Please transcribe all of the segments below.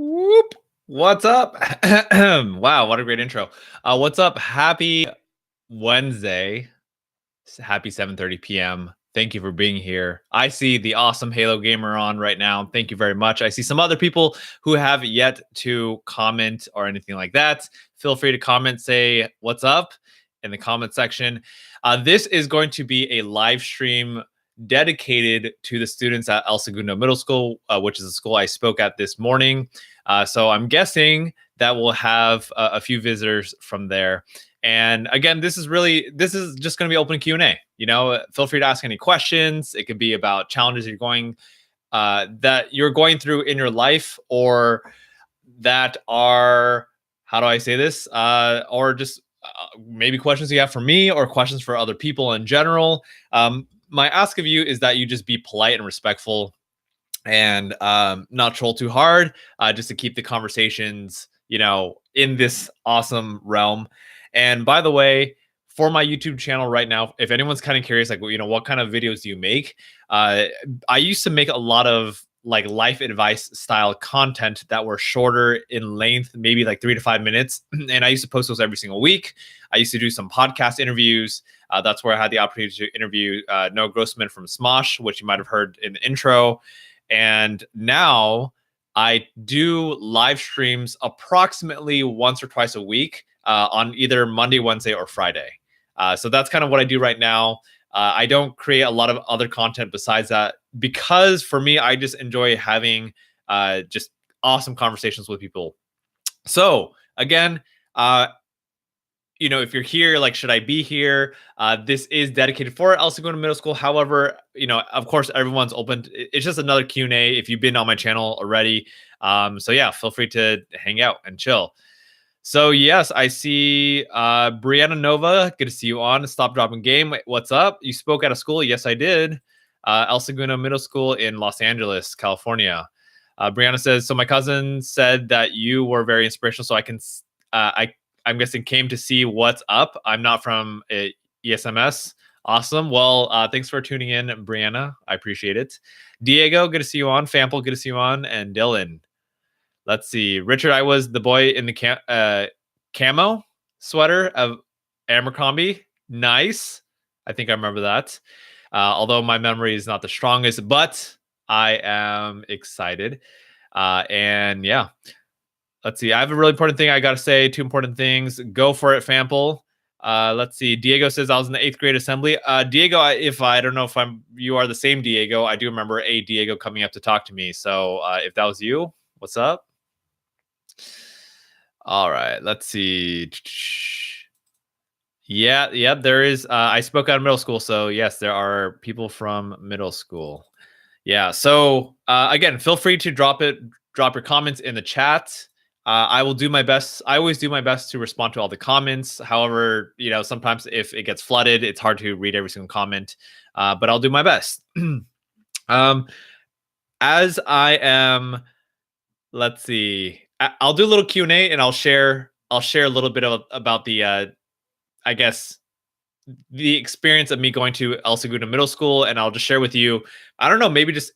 Whoop. What's up? Wow, what a great intro. What's up? Happy Wednesday. Happy 7:30 p.m. Thank you for being here. I see the awesome Halo gamer on right now. Thank you very much. I see some other people who have yet to comment or anything like that. Feel free to comment, say what's up in the comment section. This is going to be a live stream dedicated to the students at El Segundo Middle School, which is the school I spoke at this morning. So I'm guessing that we'll have a few visitors from there. And again, this is just going to be open Q&A. Feel free to ask any questions. It could be about challenges that you're going through in your life, or that are, how do I say this? Or just maybe questions you have for me or questions for other people in general. My ask of you is that you just be polite and respectful, and not troll too hard, just to keep the conversations, in this awesome realm. And by the way, for my YouTube channel right now, if anyone's kind of curious, like, what kind of videos do you make? I used to make a lot of like life advice style content that were shorter in length, maybe like 3 to 5 minutes. And I used to post those every single week. I used to do some podcast interviews. That's where I had the opportunity to interview Noah Grossman from Smosh, which you might have heard in the intro. And now I do live streams approximately once or twice a week, on either Monday, Wednesday, or Friday. So that's kind of what I do right now. I don't create a lot of other content besides that, because for me, I just enjoy having just awesome conversations with people. So again, if you're here, like, should I be here? This is dedicated for El Segundo Middle School. However, of course, everyone's open. It's just another Q&A if you've been on my channel already. So yeah, feel free to hang out and chill. So yes, I see Brianna Nova. Good to see you on Stop Dropping Game. What's up? You spoke at a school? Yes, I did. El Segundo Middle School in Los Angeles, California. Brianna says, so my cousin said that you were very inspirational. So I'm guessing came to see what's up. I'm not from ESMS. Awesome. Well, thanks for tuning in, Brianna. I appreciate it. Diego, good to see you on. Fample, good to see you on. And Dylan. Let's see. Richard, I was the boy in the camo sweater of Abercrombie. Nice. I think I remember that. Although my memory is not the strongest, but I am excited. And yeah. Let's see. I have a really important thing I got to say. 2 important things. Go for it, Fample. Let's see. Diego says I was in the 8th grade assembly. Diego, I don't know if you are the same Diego. I do remember a Diego coming up to talk to me. So if that was you, what's up? All right. Let's see. Yeah, there is. I spoke out of middle school. So yes, there are people from middle school. Yeah. So again, feel free to drop your comments in the chat. I will do my best. I always do my best to respond to all the comments. However, sometimes if it gets flooded, it's hard to read every single comment. But I'll do my best. As I am, let's see. I'll do a little Q&A, and I'll share a little bit about the, I guess, the experience of me going to El Segundo Middle School, and I'll just share with you, I don't know, maybe just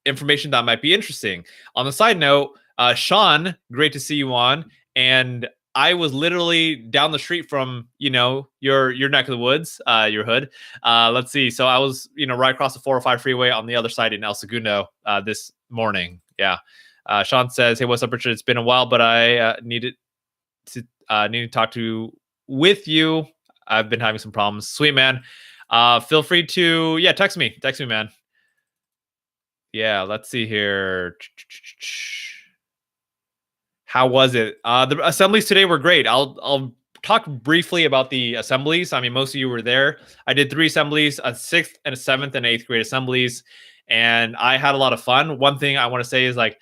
information that might be interesting. On the side note, Sean, great to see you on. And I was literally down the street from, your neck of the woods, your hood. Let's see. So I was, right across the 405 freeway on the other side in El Segundo this morning. Yeah. Sean says, hey, what's up, Richard? It's been a while, but I needed to talk with you. I've been having some problems. Sweet, man. Feel free to, text me, man. Yeah, let's see here. How was it? The assemblies today were great. I'll talk briefly about the assemblies. I mean, most of you were there. I did 3 assemblies, a 6th and a 7th and 8th grade assemblies, and I had a lot of fun. One thing I want to say is, like,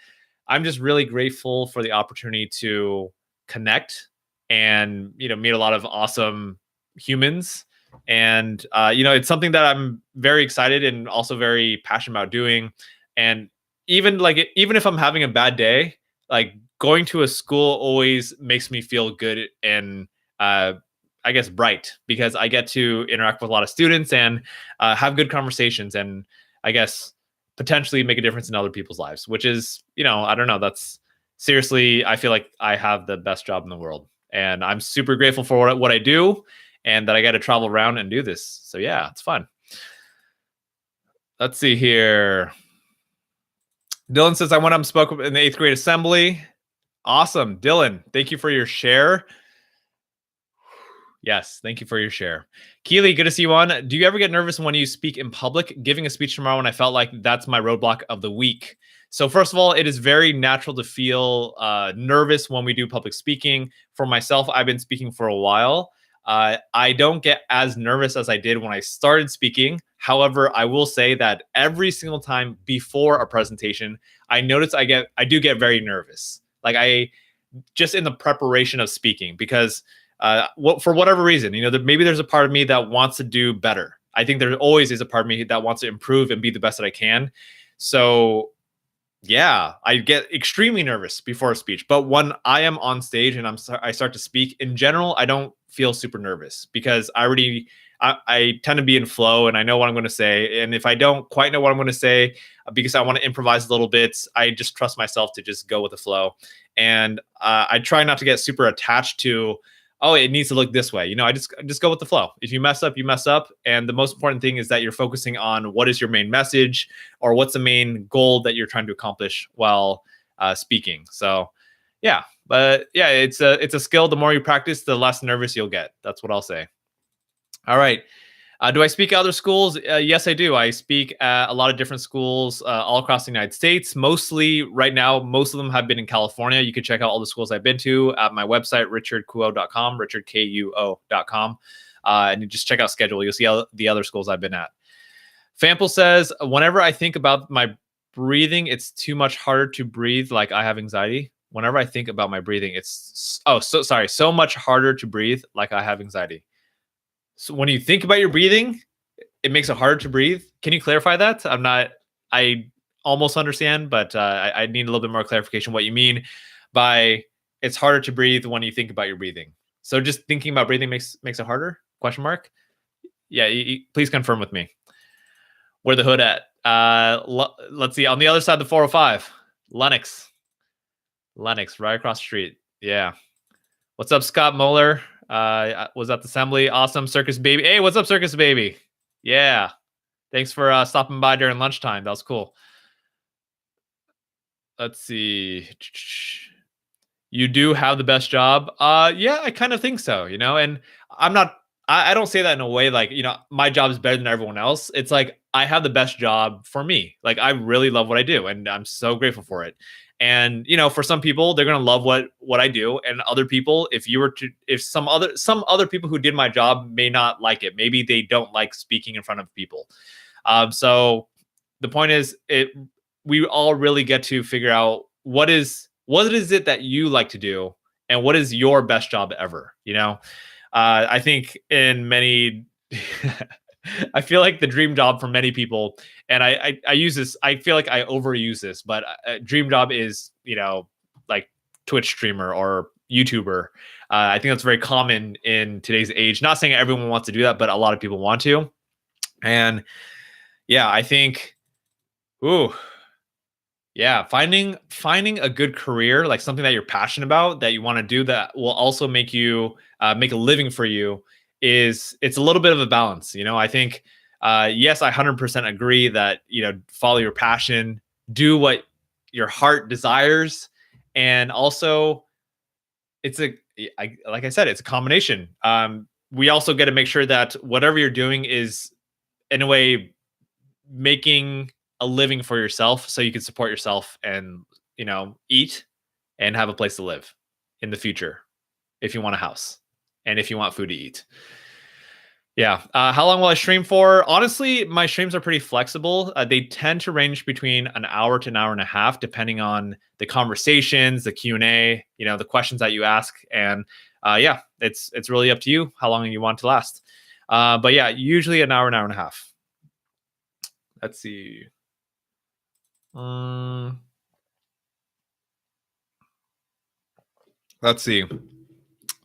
I'm just really grateful for the opportunity to connect and, meet a lot of awesome humans. And, it's something that I'm very excited and also very passionate about doing. And even if I'm having a bad day, like, going to a school always makes me feel good and, I guess, bright, because I get to interact with a lot of students and have good conversations, and I guess potentially make a difference in other people's lives, which is, I don't know, that's seriously, I feel like I have the best job in the world, and I'm super grateful for what I do, and that I got to travel around and do this. So yeah, it's fun. Let's see here. Dylan says I went up and spoke in the 8th grade assembly. Awesome, Dylan. Thank you for your share. Yes, thank you for your share. Keely, good to see you on. Do you ever get nervous when you speak in public? Giving a speech tomorrow, and I felt like that's my roadblock of the week. So first of all, it is very natural to feel nervous when we do public speaking. For myself, I've been speaking for a while. I don't get as nervous as I did when I started speaking. However, I will say that every single time before a presentation, I notice I do get very nervous. Like I just in the preparation of speaking, because for whatever reason, maybe there's a part of me that wants to do better. I think there always is a part of me that wants to improve and be the best that I can. So yeah, I get extremely nervous before a speech, but when I am on stage and I start to speak, in general, I don't feel super nervous because I tend to be in flow and I know what I'm going to say. And if I don't quite know what I'm going to say, because I want to improvise a little bit, I just trust myself to just go with the flow. And I try not to get super attached to, oh, it needs to look this way. I just go with the flow. If you mess up, you mess up. And the most important thing is that you're focusing on what is your main message or what's the main goal that you're trying to accomplish while speaking. So yeah, but yeah, it's a skill. The more you practice, the less nervous you'll get. That's what I'll say. All right. Do I speak at other schools? Yes, I do. I speak at a lot of different schools all across the United States. Mostly right now, most of them have been in California. You can check out all the schools I've been to at my website, richardkuo.com, richardkuo.com. And you just check out schedule. You'll see the other schools I've been at. Fample says, whenever I think about my breathing, it's too much harder to breathe. Like I have anxiety. Whenever I think about my breathing, so much harder to breathe. Like I have anxiety. So when you think about your breathing, it makes it harder to breathe. Can you clarify that? I almost understand, but I need a little bit more clarification what you mean by it's harder to breathe when you think about your breathing. So just thinking about breathing makes it harder? Question mark? Yeah, please confirm with me. Where the hood at? Let's see. On the other side of the 405, Lennox, right across the street. Yeah. What's up, Scott Moeller? Was at the assembly. Awesome, Circus Baby. Hey, what's up, Circus Baby? Yeah. Thanks for stopping by during lunchtime. That was cool. Let's see. You do have the best job. Yeah, I kind of think so, and I don't say that in a way like, my job is better than everyone else. It's like I have the best job for me. Like I really love what I do and I'm so grateful for it. And for some people, they're gonna love what I do, and other people, if some other people who did my job may not like it. Maybe they don't like speaking in front of people. So the point is, we all really get to figure out what is it that you like to do, and what is your best job ever. I think in many. I feel like the dream job for many people, and I use this. I feel like I overuse this, but dream job is like Twitch streamer or YouTuber. I think that's very common in today's age. Not saying everyone wants to do that, but a lot of people want to. And yeah, I think, finding a good career, like something that you're passionate about, that you want to do, that will also make you make a living for you. It's a little bit of a balance. I think, yes, I 100% agree that, follow your passion, do what your heart desires. And also like I said, it's a combination. We also get to make sure that whatever you're doing is in a way making a living for yourself so you can support yourself and, eat and have a place to live in the future if you want a house. And if you want food to eat. Yeah. How long will I stream for? Honestly, my streams are pretty flexible. They tend to range between an hour to an hour and a half, depending on the conversations, the Q&A, the questions that you ask. And yeah, it's really up to you how long you want to last. But yeah, usually an hour and a half. Let's see. Let's see.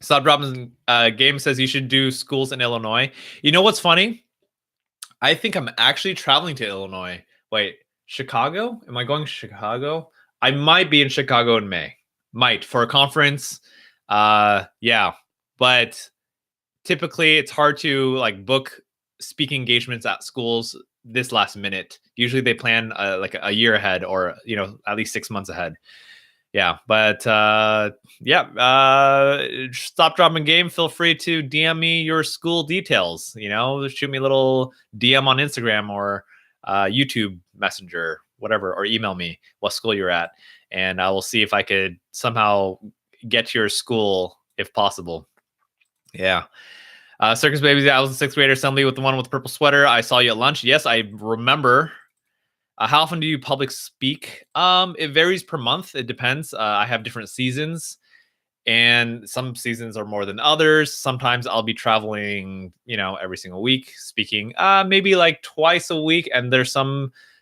Stop dropping game says you should do schools in Illinois. You know what's funny? I think I'm actually traveling to Illinois. Wait, Chicago? Am I going to Chicago? I might be in Chicago in May. might for a conference. Yeah, but typically it's hard to like book speaking engagements at schools this last minute. Usually they plan like a year ahead, or at least 6 months ahead. Yeah, but yeah, stop, drop, and game. Feel free to DM me your school details. Shoot me a little DM on Instagram or YouTube Messenger, whatever, or email me what school you're at, and I will see if I could somehow get to your school if possible. Yeah. Circus Babies, I was a sixth grader assembly with the one with the purple sweater. I saw you at lunch. Yes, I remember. How often do you public speak? It varies per month. It depends. I have different seasons, and some seasons are more than others. Sometimes I'll be traveling, every single week speaking, maybe like twice a week. And there's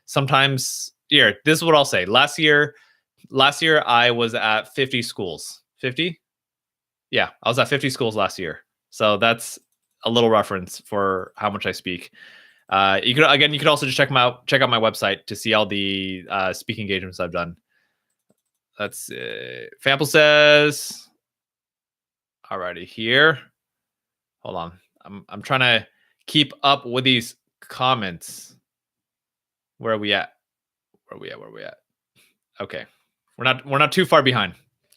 sometimes here, this is what I'll say. Last year I was at 50 schools. 50? Yeah, I was at 50 schools last year. So that's a little reference for how much I speak. You could also just check out my website to see all the speaking engagements I've done. That's Fample says, alrighty, here. Hold on. I'm trying to keep up with these comments. Where are we at? Where are we at? Okay. We're not too far behind.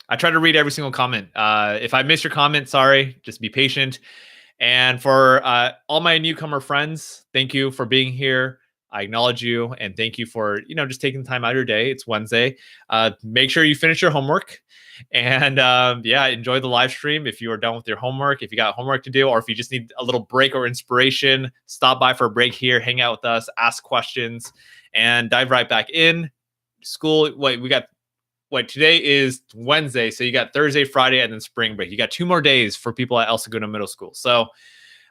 I try to read every single comment. If I miss your comment, sorry. Just be patient. And for all my newcomer friends, thank you for being here. I acknowledge you, and thank you for just taking the time out of your day. It's Wednesday. Make sure you finish your homework, and enjoy the live stream. If you are done with your homework, if you got homework to do, or if you just need a little break or inspiration, stop by for a break here, hang out with us, ask questions, and dive right back in. School. Today is Wednesday, so you got Thursday, Friday, and then spring break. You got 2 more days for people at El Segundo Middle School. So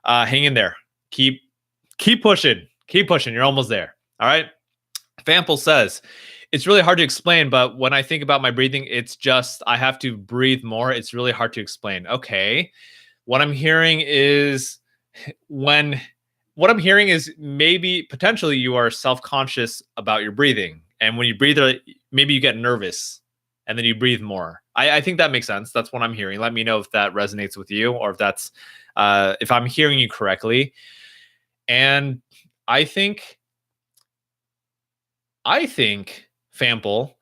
hang in there. Keep pushing. Keep pushing. You're almost there. All right. Fample says, it's really hard to explain, but when I think about my breathing, it's just I have to breathe more. It's really hard to explain. Okay. What I'm hearing is maybe potentially you are self-conscious about your breathing. And when you breathe, maybe you get nervous and then you breathe more. I think that makes sense. That's what I'm hearing. Let me know if that resonates with you, or if that's if I'm hearing you correctly. And I think Fample,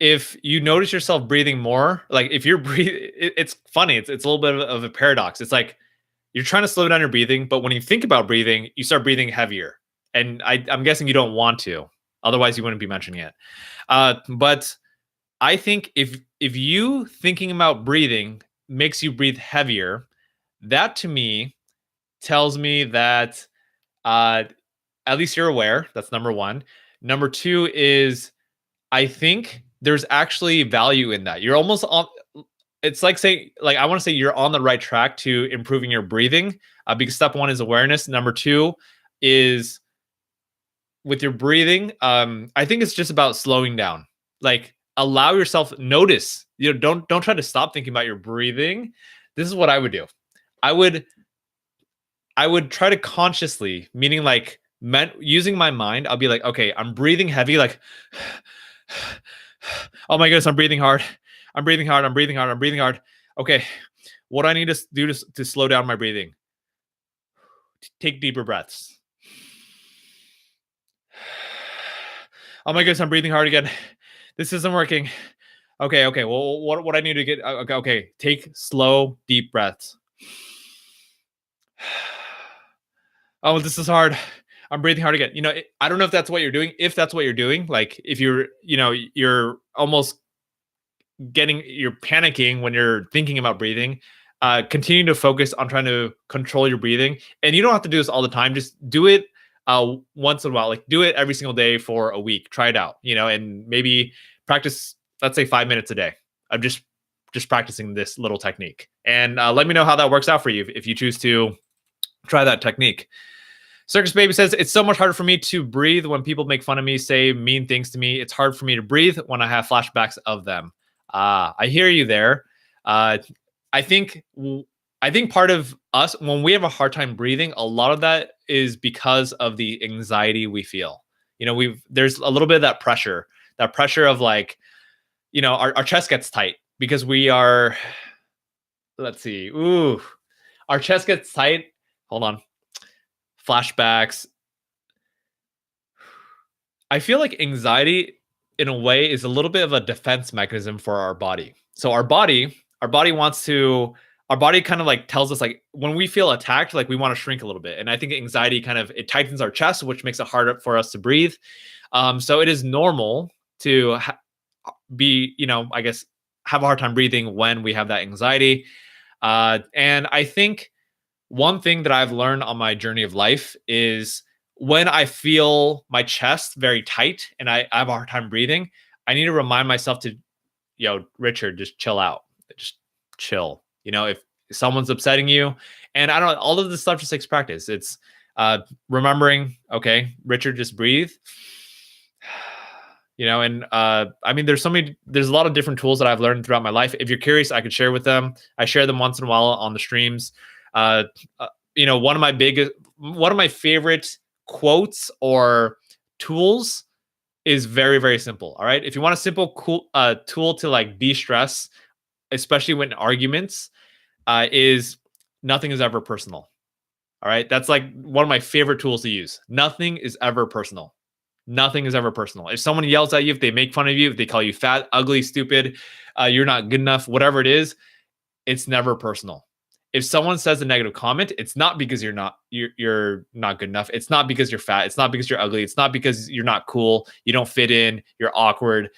if you notice yourself breathing more, like if you're breathing, it's funny. It's a little bit of a paradox. It's like you're trying to slow down your breathing, but when you think about breathing, you start breathing heavier. And I'm guessing you don't want to, otherwise you wouldn't be mentioning it. But I think if you thinking about breathing makes you breathe heavier, that to me tells me that at least you're aware. That's number one. Number two is I think there's actually value in that. You're almost on. It's like saying, like, I want to say you're on the right track to improving your breathing, because step one is awareness. Number two is with your breathing. I think it's just about slowing down. Like, allow yourself notice. Don't try to stop thinking about your breathing. This is what I would do. I would try to consciously, meaning like using my mind. I'll be like, okay, I'm breathing heavy, like, oh my goodness, I'm breathing hard. I'm breathing hard. I'm breathing hard. I'm breathing hard. Okay, what do I need to do to slow down my breathing? Take deeper breaths. Oh my goodness, I'm breathing hard again. This isn't working. Okay. Well, what I need to get? Okay. Take slow, deep breaths. Oh, this is hard. I'm breathing hard again. I don't know if that's what you're doing. If that's what you're doing, like if you're almost you're panicking when you're thinking about breathing, continue to focus on trying to control your breathing. And you don't have to do this all the time. Just do it once in a while. Like, do it every single day for a week. Try it out, and maybe practice, let's say 5 minutes a day. I'm just practicing this little technique. And let me know how that works out for you if you choose to try that technique. Circus Baby says, it's so much harder for me to breathe when people make fun of me, say mean things to me. It's hard for me to breathe when I have flashbacks of them. I hear you there. I think part of us, when we have a hard time breathing, a lot of that is because of the anxiety we feel. There's a little bit of that pressure of like, our chest gets tight because we are, let's see. Ooh, our chest gets tight. Hold on. Flashbacks. I feel like anxiety in a way is a little bit of a defense mechanism for our body. So our body wants to our body kind of like tells us like when we feel attacked, like we want to shrink a little bit. And I think anxiety kind of it tightens our chest, which makes it harder for us to breathe. So it is normal to be, I guess, have a hard time breathing when we have that anxiety. And I think one thing that I've learned on my journey of life is when I feel my chest very tight and I have a hard time breathing, I need to remind myself to, Richard, just chill out, just chill. If someone's upsetting you, and I don't know, all of this stuff just takes practice. It's remembering, okay, Richard, just breathe. And I mean, there's a lot of different tools that I've learned throughout my life. If you're curious, I could share with them. I share them once in a while on the streams. One of my favorite quotes or tools is very, very simple. All right. If you want a simple, cool tool to like de-stress, especially when arguments, is nothing is ever personal. All right. That's like one of my favorite tools to use. Nothing is ever personal. Nothing is ever personal. If someone yells at you, if they make fun of you, if they call you fat, ugly, stupid, you're not good enough, whatever it is, it's never personal. If someone says a negative comment, it's not because you're not good enough. It's not because you're fat. It's not because you're ugly. It's not because you're not cool. You don't fit in. You're awkward.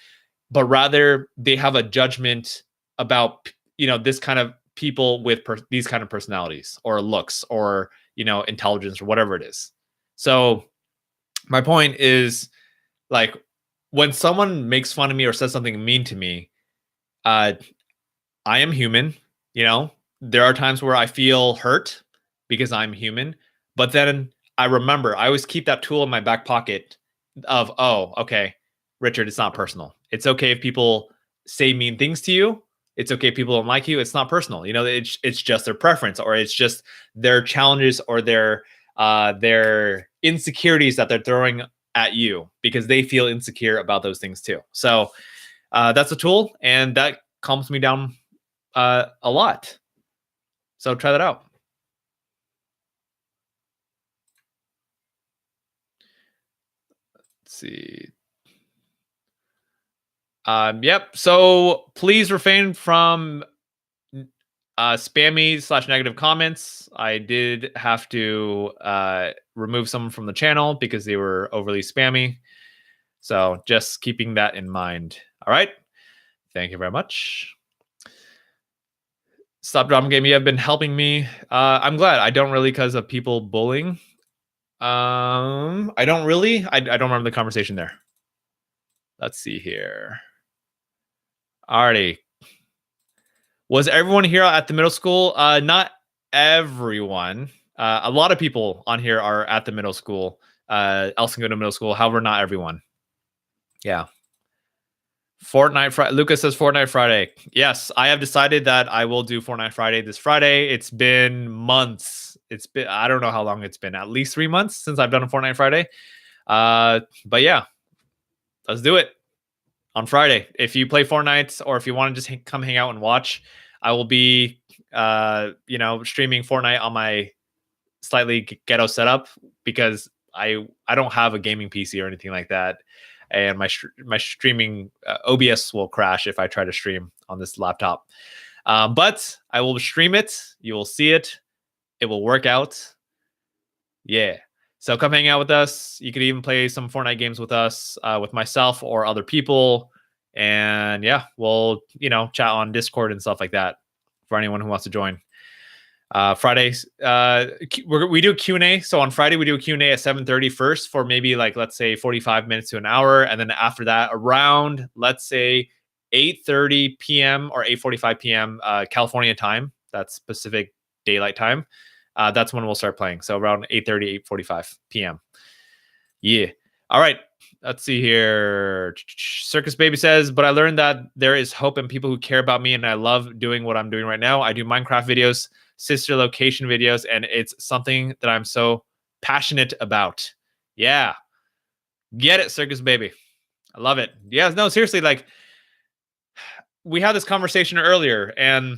But rather, they have a judgment about this kind of people with these kind of personalities or looks or intelligence or whatever it is. So my point is, like, when someone makes fun of me or says something mean to me, I am human. There are times where I feel hurt because I'm human, but then I always keep that tool in my back pocket of, oh, okay, Richard, it's not personal. It's okay if people say mean things to you. It's okay if people don't like you. It's not personal. It's just their preference, or it's just their challenges or their insecurities that they're throwing at you because they feel insecure about those things too. So that's a tool, and that calms me down a lot. So try that out. Let's see. Yep. So please refrain from spammy / negative comments. I did have to remove some from the channel because they were overly spammy. So just keeping that in mind. All right. Thank you very much. Stop Drama Game, you have been helping me. I'm glad. I don't really, because of people bullying. I don't really. I don't remember the conversation there. Let's see here. Alrighty. Was everyone here at the middle school? Not everyone. A lot of people on here are at the middle school. El Segundo Middle School. However, not everyone. Yeah. Fortnite Friday. Lucas says Fortnite Friday. Yes, I have decided that I will do Fortnite Friday this Friday. It's been months. I don't know how long it's been. At least 3 months since I've done a Fortnite Friday. But yeah, let's do it on Friday. If you play Fortnite or if you want to just come hang out and watch, I will be streaming Fortnite on my slightly ghetto setup because I don't have a gaming PC or anything like that. And my streaming OBS will crash if I try to stream on this laptop. But I will stream it. You will see it. It will work out. Yeah. So come hang out with us. You could even play some Fortnite games with us, with myself or other people. And yeah, we'll, chat on Discord and stuff like that for anyone who wants to join. Fridays, we do Q&A. So on Friday, we do a Q&A at 7:30 first for maybe let's say 45 minutes to an hour. And then after that, around, let's say 8:30 p.m. or 8:45 p.m. California time, that's Pacific Daylight Time. That's when we'll start playing. So around 8:30, 8:45 p.m. Yeah. All right. Let's see here. Circus Baby says, but I learned that there is hope in people who care about me, and I love doing what I'm doing right now. I do Minecraft videos, sister location videos, and it's something that I'm so passionate about. Yeah. Get it, Circus Baby. I love it. Yeah, no, seriously, we had this conversation earlier, and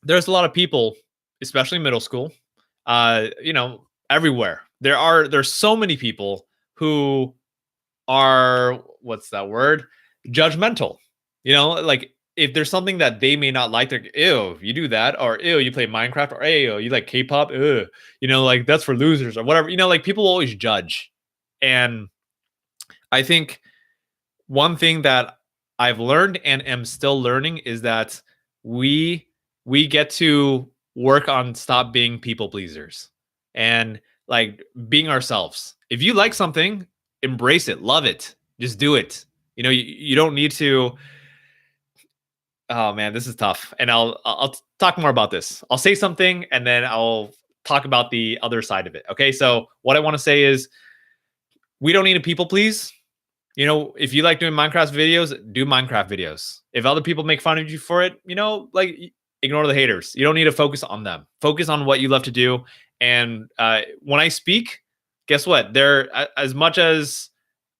there's a lot of people, especially middle school, everywhere. There's so many people who are, what's that word? Judgmental. Like if there's something that they may not like, they're ew, you do that, or ew, you play Minecraft, or ew, you like K-pop, ew, like that's for losers or whatever. Like people always judge. And I think one thing that I've learned and am still learning is that we get to work on stop being people pleasers and like being ourselves. If you like something, embrace it, love it, just do it. You don't need to. Oh man, this is tough. And I'll talk more about this. I'll say something and then I'll talk about the other side of it. Okay, so what I want to say is we don't need to people please. If you like doing Minecraft videos, do Minecraft videos. If other people make fun of you for it, like ignore the haters. You don't need to focus on them. Focus on what you love to do. And when I speak, guess what? As much as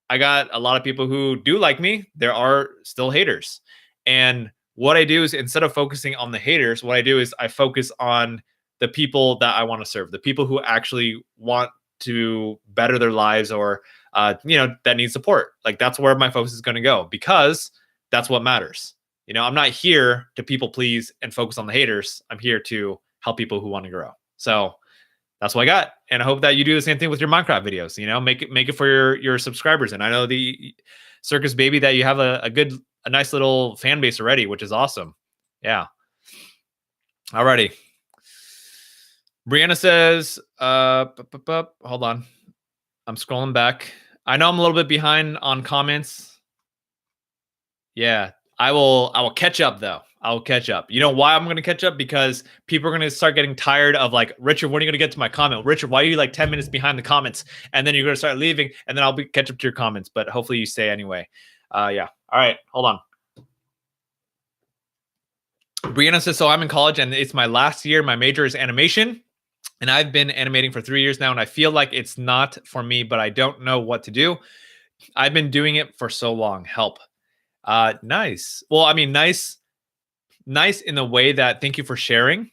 I got a lot of people who do like me, there are still haters. And what I do is instead of focusing on the haters, what I do is I focus on the people that I want to serve, the people who actually want to better their lives or that needs support. Like that's where my focus is going to go because that's what matters. I'm not here to people please and focus on the haters. I'm here to help people who want to grow. So that's what I got. And I hope that you do the same thing with your Minecraft videos, make it for your subscribers. And I know the Circus Baby that you have a nice little fan base already, which is awesome. Yeah. Alrighty. Brianna says, hold on. I'm scrolling back. I know I'm a little bit behind on comments. Yeah, I will catch up though. I'll catch up. You know why I'm going to catch up? Because people are going to start getting tired of like, Richard, when are you going to get to my comment? Richard, why are you like 10 minutes behind the comments? And then you're going to start leaving and then I'll catch up to your comments, but hopefully you stay anyway. Yeah. All right. Hold on. Brianna says, so I'm in college and it's my last year. My major is animation. And I've been animating for 3 years now, and I feel like it's not for me, but I don't know what to do. I've been doing it for so long. Help. Nice. Well, I mean, nice in the way that thank you for sharing.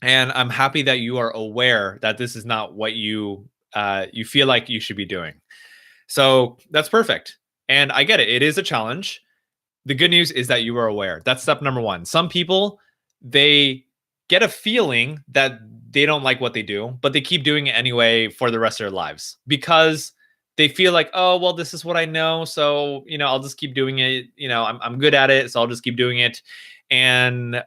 And I'm happy that you are aware that this is not what you feel like you should be doing. So that's perfect. And I get it. It is a challenge. The good news is that you are aware. That's step number one. Some people, they get a feeling that they don't like what they do, but they keep doing it anyway for the rest of their lives because they feel like, oh, well, this is what I know. So, I'll just keep doing it. I'm good at it. So I'll just keep doing it. And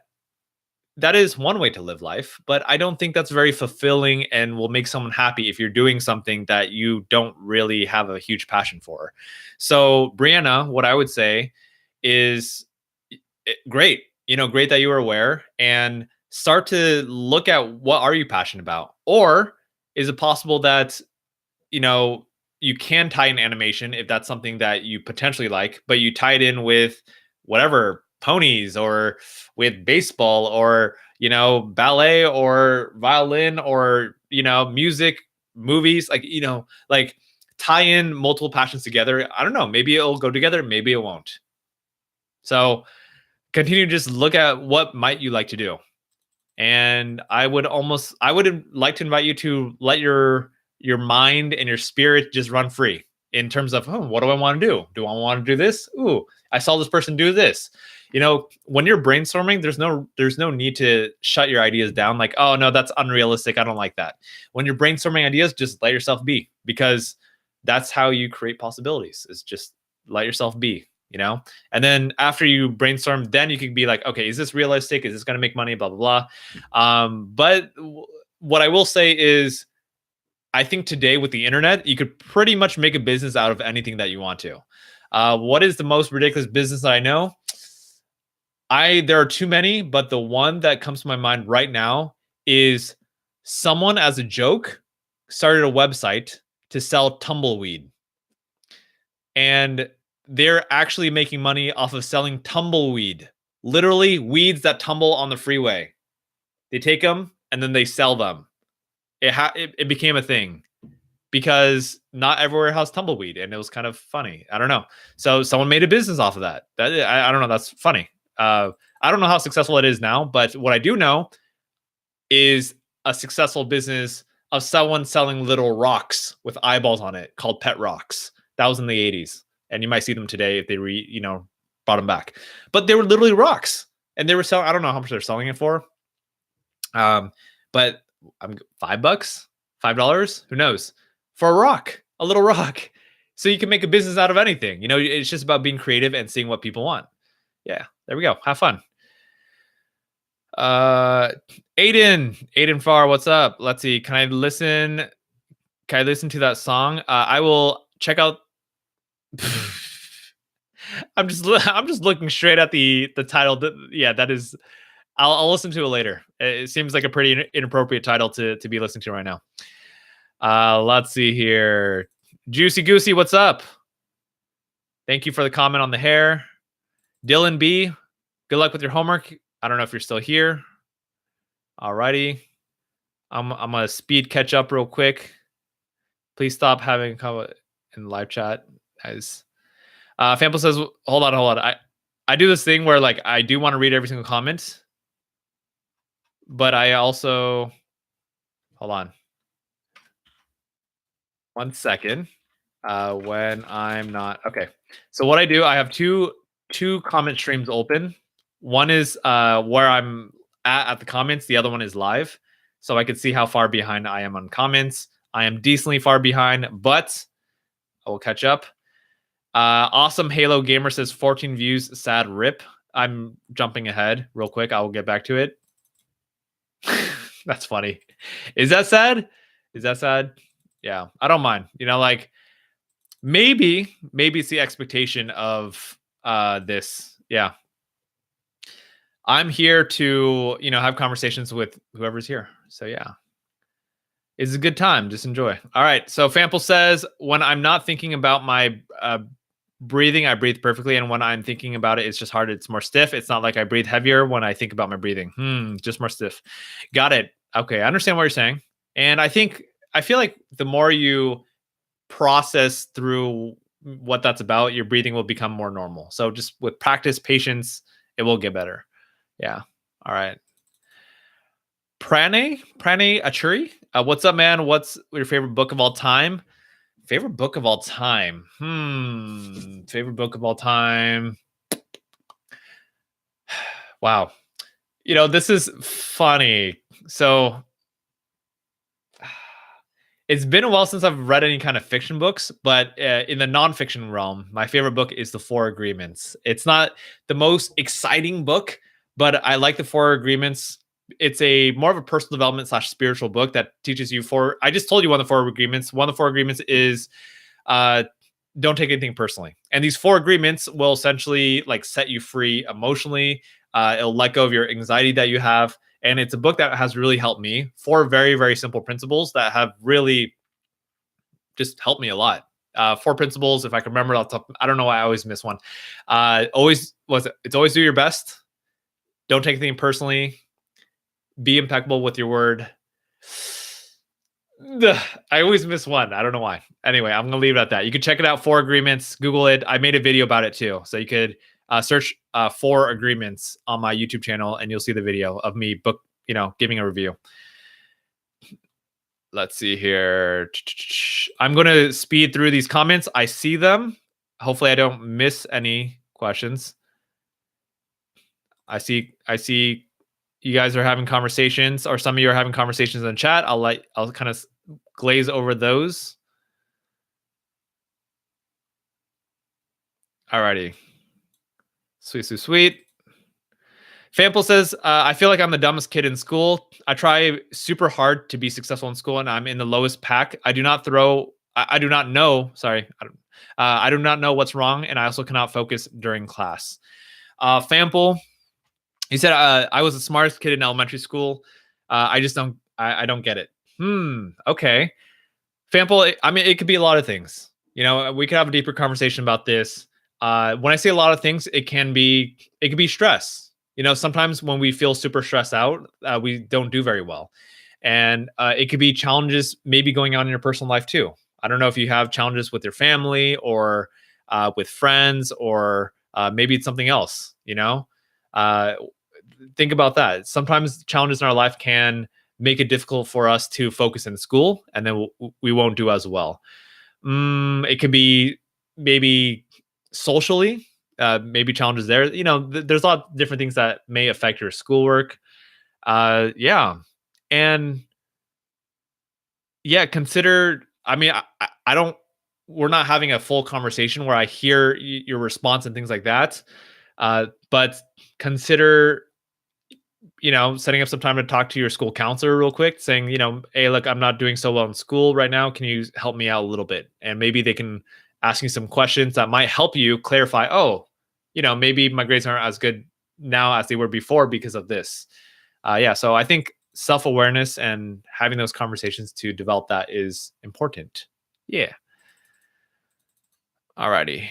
that is one way to live life, but I don't think that's very fulfilling and will make someone happy if you're doing something that you don't really have a huge passion for. So Brianna, what I would say is great, great that you were aware and start to look at what are you passionate about? Or is it possible that, you can tie in animation if that's something that you potentially like, but you tie it in with whatever, ponies or with baseball or, ballet or violin or, music, movies, like tie in multiple passions together. I don't know, maybe it'll go together, maybe it won't. So continue to just look at what might you like to do. And I would like to invite you to let your mind and your spirit just run free in terms of, what do I want to do? Do I want to do this? Ooh, I saw this person do this. When you're brainstorming, there's no need to shut your ideas down. Like, oh no, that's unrealistic. I don't like that. When you're brainstorming ideas, just let yourself be, because that's how you create possibilities, is just let yourself be. And then after you brainstorm, then you can be like, okay, is this realistic? Is this going to make money? Blah, blah, blah. But what I will say is, I think today with the internet, you could pretty much make a business out of anything that you want to. What is the most ridiculous business that I know? There are too many, but the one that comes to my mind right now is someone, as a joke, started a website to sell tumbleweed. And they're actually making money off of selling tumbleweed, literally weeds that tumble on the freeway. They take them and then they sell them. It became a thing because not everywhere has tumbleweed, and it was kind of funny. I don't know. So someone made a business off of that. I don't know. That's funny. I don't know how successful it is now, but what I do know is a successful business of someone selling little rocks with eyeballs on it called Pet Rocks. That was in the 80s. And you might see them today if they brought them back. But they were literally rocks. And they were selling, I don't know how much they're selling it for. But I'm $5, $5, who knows? For a rock, a little rock. So you can make a business out of anything. It's just about being creative and seeing what people want. Yeah, there we go. Have fun. Aiden Farr, what's up? Let's see. Can I listen to that song? I will check out. I'm just looking straight at the title. Yeah, that is. I'll listen to it later. It seems like a pretty inappropriate title to be listening to right now. Let's see here. Juicy Goosey, what's up? Thank you for the comment on the hair. Dylan B, good luck with your homework. I don't know if you're still here. Alrighty. I'm gonna speed catch up real quick. Please stop having comment in the live chat, guys. Fample says, hold on. I do this thing where like I do want to read every single comment, but I also hold on. 1 second. When I'm not okay. So what I do, I have two comment streams open. One is where I'm at the comments. The other one is live. So I can see how far behind I am on comments. I am decently far behind, but I will catch up. Awesome Halo Gamer says 14 views, sad rip. I'm jumping ahead real quick. I will get back to it. That's funny. Is that sad? Yeah, I don't mind. Like maybe it's the expectation of this. Yeah. I'm here to, have conversations with whoever's here. So yeah. It's a good time. Just enjoy. All right. So Fample says, when I'm not thinking about my breathing, I breathe perfectly. And when I'm thinking about it, it's just hard. It's more stiff. It's not like I breathe heavier when I think about my breathing. Just more stiff. Got it. Okay. I understand what you're saying. And I feel like the more you process through what that's about, your breathing will become more normal. So just with practice, patience, it will get better. Yeah. All right. Pranay Achuri. What's up, man? What's your favorite book of all time? Favorite book of all time. Favorite book of all time. Wow. This is funny. So it's been a while since I've read any kind of fiction books, but in the nonfiction realm, my favorite book is The Four Agreements. It's not the most exciting book, but I like The Four Agreements. It's a more of a personal development / spiritual book that teaches you I just told you one of the four agreements. One of the four agreements is don't take anything personally. And these four agreements will essentially like set you free emotionally. It'll let go of your anxiety that you have. And it's a book that has really helped me. 4 very, very simple principles that have really just helped me a lot. 4 principles, if I can remember, I don't know why I always miss one. It's always do your best. Don't take anything personally. Be impeccable with your word. I always miss one. I don't know why. Anyway, I'm going to leave it at that. You can check it out, 4 Agreements. Google it. I made a video about it too. So you could search 4 Agreements on my YouTube channel and you'll see the video of me giving a review. Let's see here. I'm going to speed through these comments. I see them. Hopefully I don't miss any questions. I see you guys are having conversations, or some of you are having conversations in the chat. I'll kind of glaze over those. Alrighty. Sweet. Fample says, I feel like I'm the dumbest kid in school. I try super hard to be successful in school and I'm in the lowest pack. I do not know what's wrong. And I also cannot focus during class. Fample, he said, I was the smartest kid in elementary school. I don't get it. Okay. Fample, I mean, it could be a lot of things. We could have a deeper conversation about this. When I say a lot of things, it could be stress. Sometimes when we feel super stressed out, we don't do very well. And it could be challenges maybe going on in your personal life too. I don't know if you have challenges with your family or with friends, or maybe it's something else, Uh, think about that. Sometimes challenges in our life can make it difficult for us to focus in school, and then we won't do as well. It could be maybe socially, maybe challenges there. There's a lot of different things that may affect your schoolwork. Yeah, and yeah, consider. I mean, I don't. We're not having a full conversation where I hear your response and things like that. But consider, setting up some time to talk to your school counselor real quick, saying, hey, look, I'm not doing so well in school right now. Can you help me out a little bit? And maybe they can ask you some questions that might help you clarify, oh, maybe my grades aren't as good now as they were before because of this. Yeah. So I think self-awareness and having those conversations to develop that is important. Yeah. Alrighty.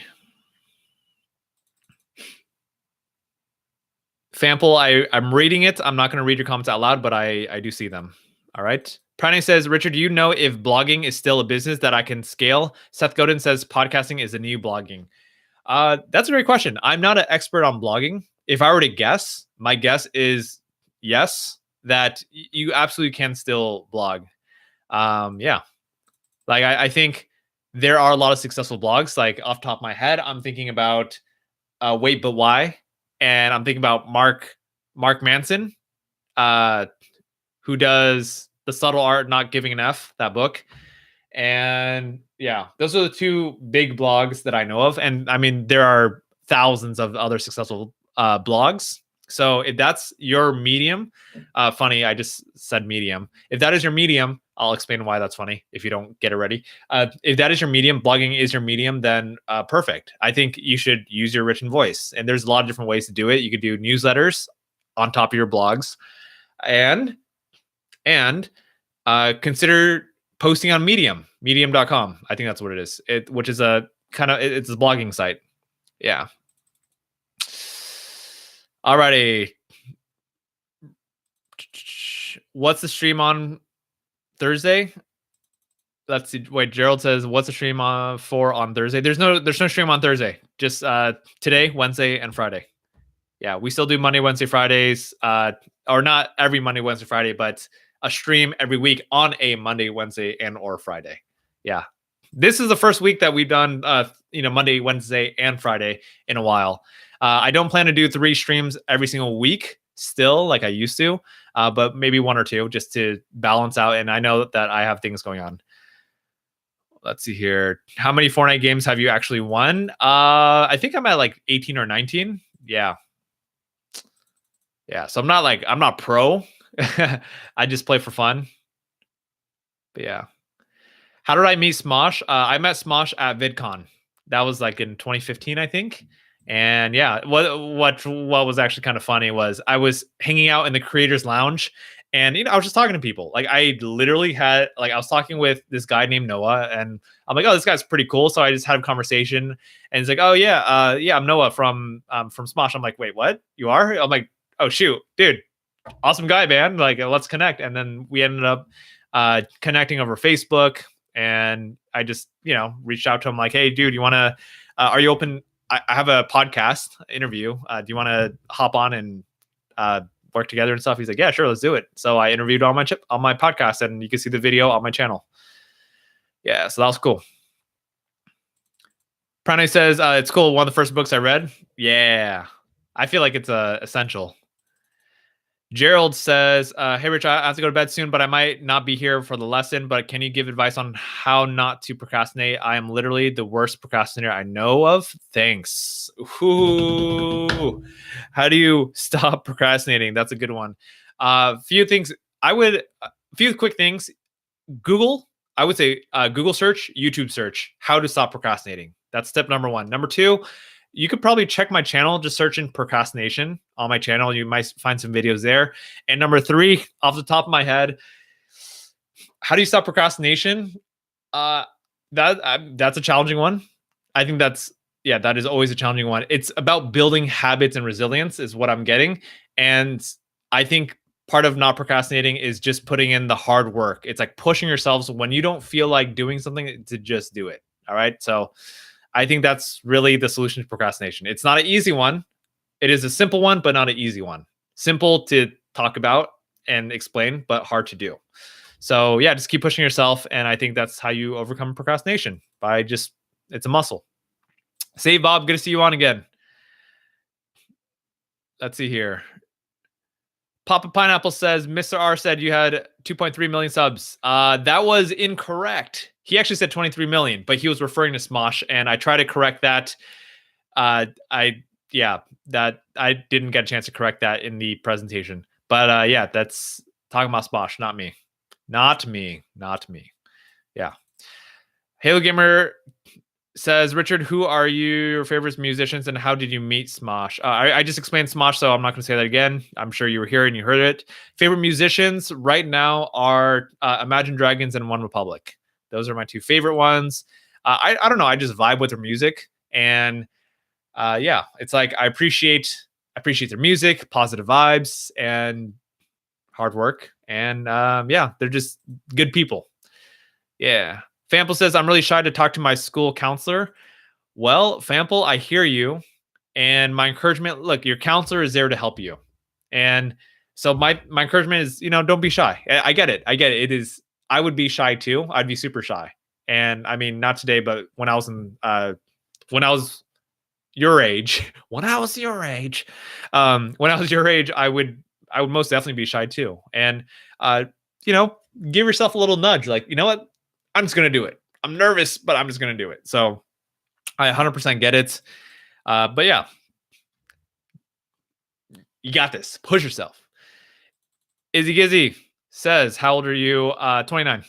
Fample, I'm reading it. I'm not going to read your comments out loud, but I do see them. All right. Prane says, Richard, do you know if blogging is still a business that I can scale? Seth Godin says podcasting is the new blogging. That's a great question. I'm not an expert on blogging. If I were to guess, my guess is yes, that you absolutely can still blog. Yeah. Like I think there are a lot of successful blogs. Like off the top of my head, I'm thinking about Wait But Why, and I'm thinking about Mark Manson, uh, who does The Subtle Art Not Giving an F, that book. And yeah, those are the two big blogs that I know of. And I mean, there are thousands of other successful blogs. So if that's your medium, funny, I just said medium. If that is your medium, I'll explain why that's funny if you don't get it ready. If that is your medium, blogging is your medium, then perfect. I think you should use your written voice. And there's a lot of different ways to do it. You could do newsletters on top of your blogs, and consider posting on medium.com. I think that's what it is. Which is it's a blogging site. Yeah. Alrighty. What's the stream on Thursday? Let's see. Wait, Gerald says, what's the stream for on Thursday? There's no stream on Thursday. Just today, Wednesday, and Friday. Yeah, we still do Monday, Wednesday, Fridays. Or not every Monday, Wednesday, Friday, but a stream every week on a Monday, Wednesday, and or Friday. Yeah. This is the first week that we've done Monday, Wednesday, and Friday in a while. I don't plan to do 3 streams every single week still like I used to, but maybe 1 or 2 just to balance out. And I know that I have things going on. Let's see here. How many Fortnite games have you actually won? I think I'm at like 18 or 19. Yeah. Yeah. So I'm not pro. I just play for fun. But yeah. How did I meet Smosh? I met Smosh at VidCon. That was like in 2015, I think. And yeah, what was actually kind of funny was I was hanging out in the creators lounge, and I was just talking to people. Like I literally I was talking with this guy named Noah, and I'm like, oh, this guy's pretty cool. So I just had a conversation, and he's like, oh yeah, yeah, I'm Noah from Smosh. I'm like, wait, what? You are? I'm like, oh shoot, dude, awesome guy, man. Like let's connect. And then we ended up connecting over Facebook, and I just reached out to him like, hey, dude, you want to? Are you open? I have a podcast interview. Do you want to hop on and work together and stuff? He's like, yeah, sure, let's do it. So I interviewed on my podcast, and you can see the video on my channel. Yeah, so that was cool. Pranay says it's cool. One of the first books I read. Yeah, I feel like it's essential. Gerald says, hey, Rich, I have to go to bed soon, but I might not be here for the lesson. But can you give advice on how not to procrastinate? I am literally the worst procrastinator I know of. Thanks. Ooh. How do you stop procrastinating? That's a good one. Few things. A few quick things. Google, I would say Google search, YouTube search, how to stop procrastinating. That's step number 1. Number 2, you could probably check my channel, just search in procrastination on my channel. You might find some videos there. And number 3, off the top of my head, how do you stop procrastination? That's a challenging one. I think that is always a challenging one. It's about building habits and resilience is what I'm getting. And I think part of not procrastinating is just putting in the hard work. It's like pushing yourselves when you don't feel like doing something to just do it. All right. So I think that's really the solution to procrastination. It's not an easy one. It is a simple one, but not an easy one. Simple to talk about and explain, but hard to do. So yeah, just keep pushing yourself. And I think that's how you overcome procrastination by just, it's a muscle. Save Bob, good to see you on again. Let's see here. Papa Pineapple says, Mr. R said you had 2.3 million subs. That was incorrect. He actually said 23 million, but he was referring to Smosh, and I tried to correct that. I didn't get a chance to correct that in the presentation. But yeah, that's talking about Smosh, not me. Not me. Yeah. Halo Gamer says, Richard, who are your favorite musicians and how did you meet Smosh? I just explained Smosh, so I'm not going to say that again. I'm sure you were here and you heard it. Favorite musicians right now are Imagine Dragons and One Republic. Those are my two favorite ones. I don't know. I just vibe with their music. And yeah, it's like I appreciate their music, positive vibes, and hard work. And yeah, they're just good people. Yeah. Fample says, I'm really shy to talk to my school counselor. Well, Fample, I hear you. And my encouragement, look, your counselor is there to help you. And so my encouragement is, don't be shy. I get it. It is, I would be shy too. I'd be super shy. And I mean, not today, but when I was your age, when I was your age, I would most definitely be shy too. And, give yourself a little nudge. Like, you know what? I'm just going to do it. I'm nervous, but I'm just going to do it. So I 100% get it. But yeah, you got this. Push yourself. Izzy Gizzy says, how old are you? 29.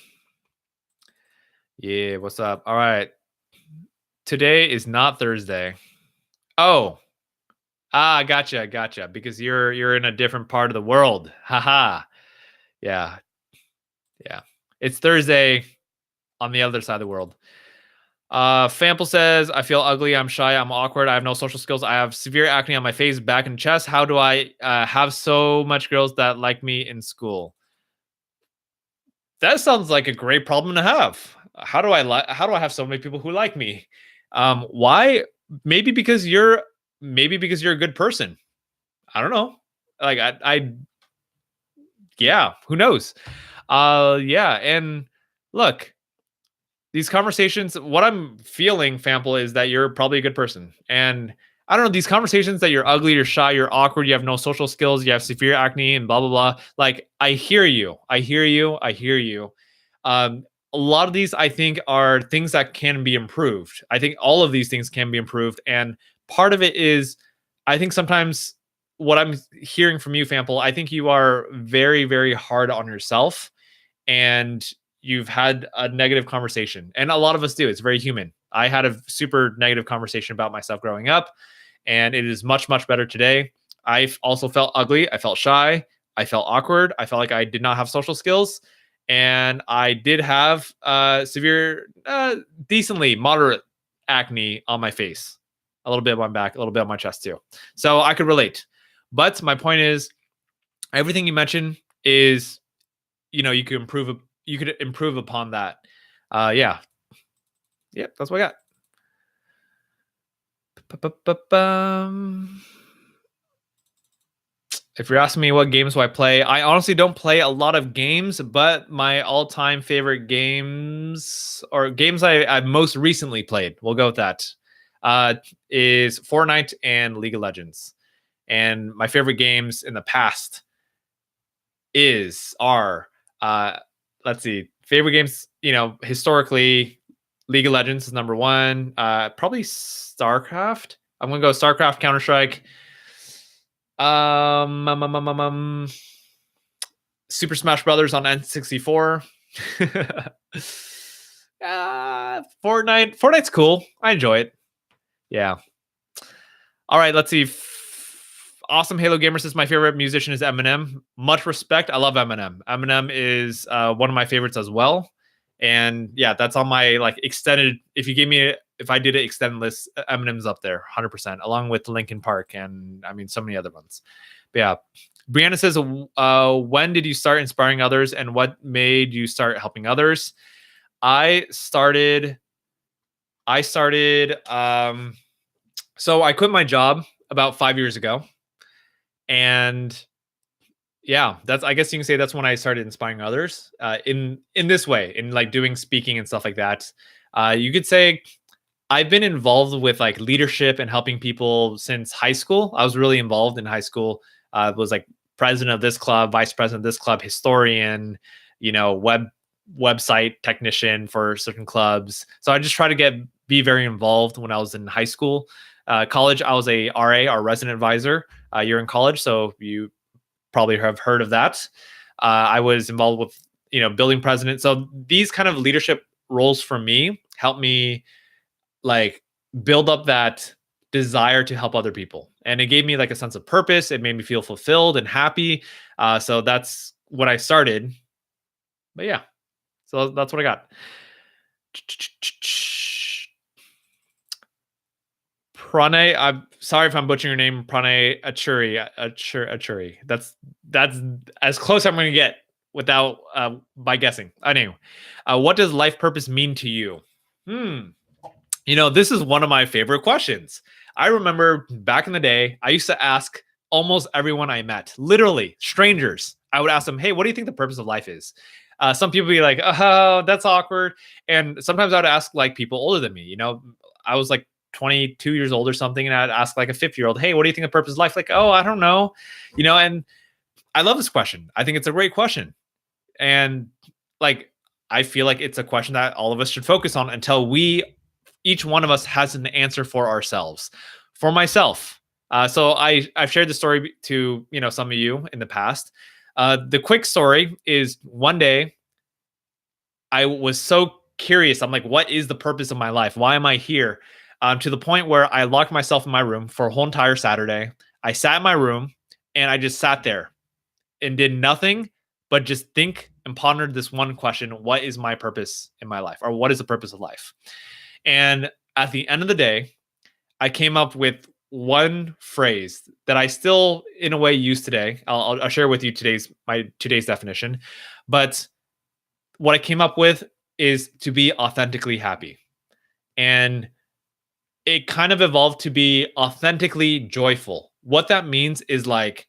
Yeah, what's up? All right. Today is not Thursday. Oh, gotcha. Because you're in a different part of the world. Haha. Yeah. It's Thursday on the other side of the world. Fample says, I feel ugly. I'm shy. I'm awkward. I have no social skills. I have severe acne on my face, back, and chest. How do I have so much girls that like me in school? That sounds like a great problem to have. How do I have so many people who like me? Why? Maybe because you're a good person. I don't know. Like yeah, who knows? Yeah, and look, these conversations, what I'm feeling, Fample, is that you're probably a good person. And I don't know, these conversations that you're ugly, you're shy, you're awkward, you have no social skills, you have severe acne and blah, blah, blah. Like, I hear you. A lot of these, I think, are things that can be improved. I think all of these things can be improved. And part of it is, I think sometimes what I'm hearing from you, Fample, I think you are very, very hard on yourself. And you've had a negative conversation. And a lot of us do. It's very human. I had a super negative conversation about myself growing up, and it is much, much better today. I also felt ugly. I felt shy. I felt awkward. I felt like I did not have social skills. And I did have severe, decently moderate acne on my face, a little bit on my back, a little bit on my chest too. So I could relate. But my point is, everything you mentioned is, you could improve upon that. Yeah, that's what I got. If you're asking me what games do I play, I honestly don't play a lot of games, but my all-time favorite games, or games I've most recently played, we'll go with that, is Fortnite and League of Legends. And my favorite games in the past are let's see, favorite games, historically, League of Legends is number one. Probably StarCraft. I'm gonna go StarCraft, Counter-Strike. Super Smash Brothers on N64. Fortnite's cool. I enjoy it. Yeah. All right, let's see. Awesome Halo Gamer says my favorite musician is Eminem. Much respect. I love Eminem. Eminem is one of my favorites as well. And yeah, that's on my extended. If I did an extended list, Eminem's up there, 100%, along with Linkin Park and so many other ones. But yeah, Brianna says, when did you start inspiring others, and what made you start helping others? I started. So I quit my job about 5 years ago. And yeah, that's, I guess you can say that's when I started inspiring others in this way, in like doing speaking and stuff like that. You could say I've been involved with like leadership and helping people since high school. I was really involved in high school. Was like president of this club, vice president of this club, historian, website technician for certain clubs. So I just try to be very involved when I was in high school. College, I was a RA, our resident advisor. You're in college, so you probably have heard of that. I was involved with building president. So these kind of leadership roles for me help me like build up that desire to help other people, and it gave me like a sense of purpose. It made me feel fulfilled and happy. So that's what I started. But yeah, so that's what I got. Pranay, I'm sorry if I'm butchering your name. Pranay Achuri. That's as close I'm going to get without by guessing. Anyway, what does life purpose mean to you? This is one of my favorite questions. I remember back in the day, I used to ask almost everyone I met, literally strangers. I would ask them, "Hey, what do you think the purpose of life is?" Some people would be like, "Oh, that's awkward," and sometimes I would ask like people older than me. I was like 22 years old or something, and I'd ask like a 50-year-old, "Hey, what do you think the purpose of life?" Like, "Oh, I don't know," And I love this question. I think it's a great question, and like I feel like it's a question that all of us should focus on until each one of us has an answer for ourselves. For myself, so I've shared the story to some of you in the past. The quick story is one day I was so curious. I'm like, what is the purpose of my life? Why am I here? To the point where I locked myself in my room for a whole entire Saturday. I sat in my room and I just sat there and did nothing but just think and pondered this one question: what is my purpose in my life? Or what is the purpose of life? And at the end of the day, I came up with one phrase that I still, in a way, use today. I'll share with you today's definition. But what I came up with is to be authentically happy. And it kind of evolved to be authentically joyful. What that means is like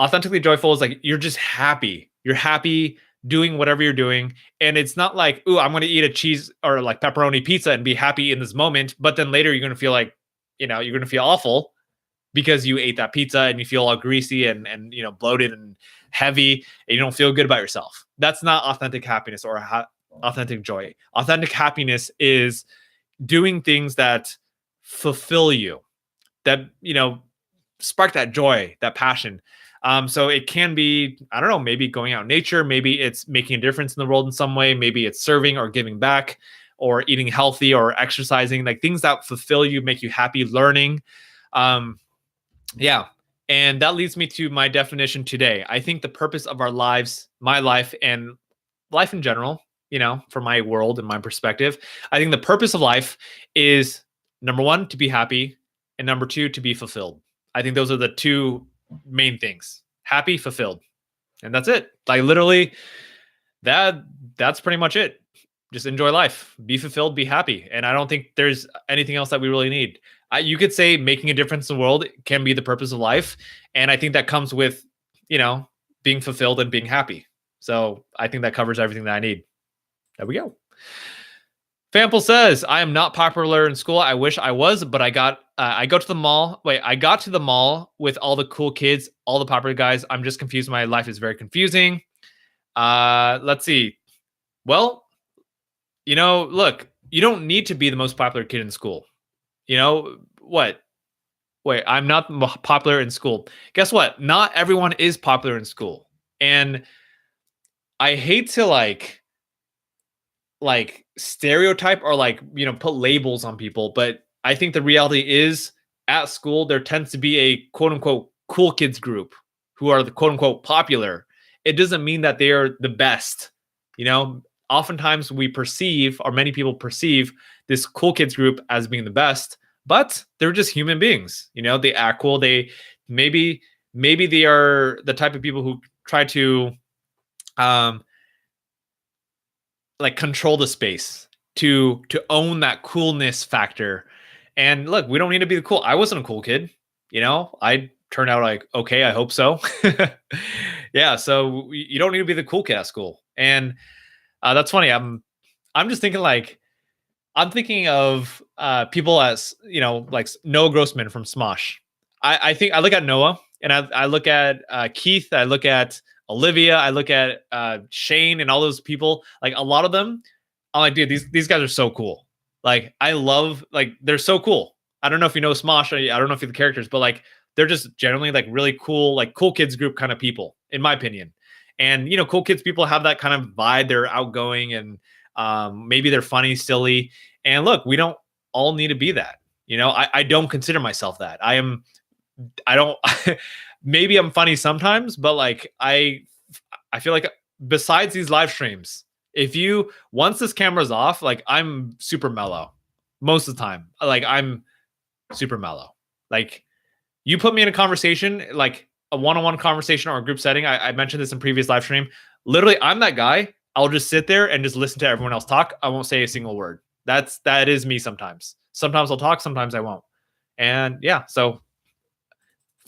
authentically joyful is like you're just happy. You're happy doing whatever you're doing. And it's not like, ooh, I'm going to eat a cheese or like pepperoni pizza and be happy in this moment. But then later you're going to feel like, you're going to feel awful because you ate that pizza and you feel all greasy and bloated and heavy and you don't feel good about yourself. That's not authentic happiness or authentic joy. Authentic happiness is doing things that fulfill you, that, spark that joy, that passion. So it can be, I don't know, maybe going out in nature, maybe it's making a difference in the world in some way, maybe it's serving or giving back or eating healthy or exercising, like things that fulfill you, make you happy, learning. Yeah. And that leads me to my definition today. I think the purpose of our lives, my life and life in general, from my world and my perspective, I think the purpose of life is number one, to be happy, and number two, to be fulfilled. I think those are the two main things: happy, fulfilled. And that's it. Like literally that's pretty much it. Just enjoy life, be fulfilled, be happy. And I don't think there's anything else that we really need. You could say making a difference in the world can be the purpose of life. And I think that comes with, being fulfilled and being happy. So I think that covers everything that I need. There we go. Fample says, I am not popular in school. I wish I was, but I got to the mall with all the cool kids, all the popular guys. I'm just confused. My life is very confusing. Let's see. Well, look, you don't need to be the most popular kid in school. What? Wait, I'm not popular in school. Guess what? Not everyone is popular in school. And I hate to like stereotype or put labels on people, but I think the reality is at school there tends to be a quote unquote cool kids group who are the quote unquote popular. It doesn't mean that they are the best. Oftentimes we perceive, or many people perceive, this cool kids group as being the best, but they're just human beings. They act cool. They maybe they are the type of people who try to control the space to own that coolness factor. And look, we don't need to be the cool. I wasn't a cool kid. I turned out like okay. I hope so. Yeah. So you don't need to be the cool kid at school, and that's funny. I'm just thinking like I'm thinking of people as like Noah Grossman from Smosh. I think I look at Noah and I look at Keith. I look at Olivia. I look at Shane and all those people. Like a lot of them, I'm like, dude, these guys are so cool. Like I love like they're so cool. I don't know if you know Smosh. I don't know if you're the characters, but like they're just generally like really cool, like cool kids group kind of people, in my opinion. And cool kids people have that kind of vibe. They're outgoing and maybe they're funny, silly. And look, we don't all need to be that. I don't consider myself that. I don't maybe I'm funny sometimes, but like I feel like besides these live streams, if you once this camera's off, like I'm super mellow most of the time. Like I'm super mellow. Like you put me in a conversation, like a one-on-one conversation or a group setting. I mentioned this in previous live stream. Literally, I'm that guy. I'll just sit there and just listen to everyone else talk. I won't say a single word. That is me sometimes. Sometimes I'll talk, sometimes I won't. And yeah, so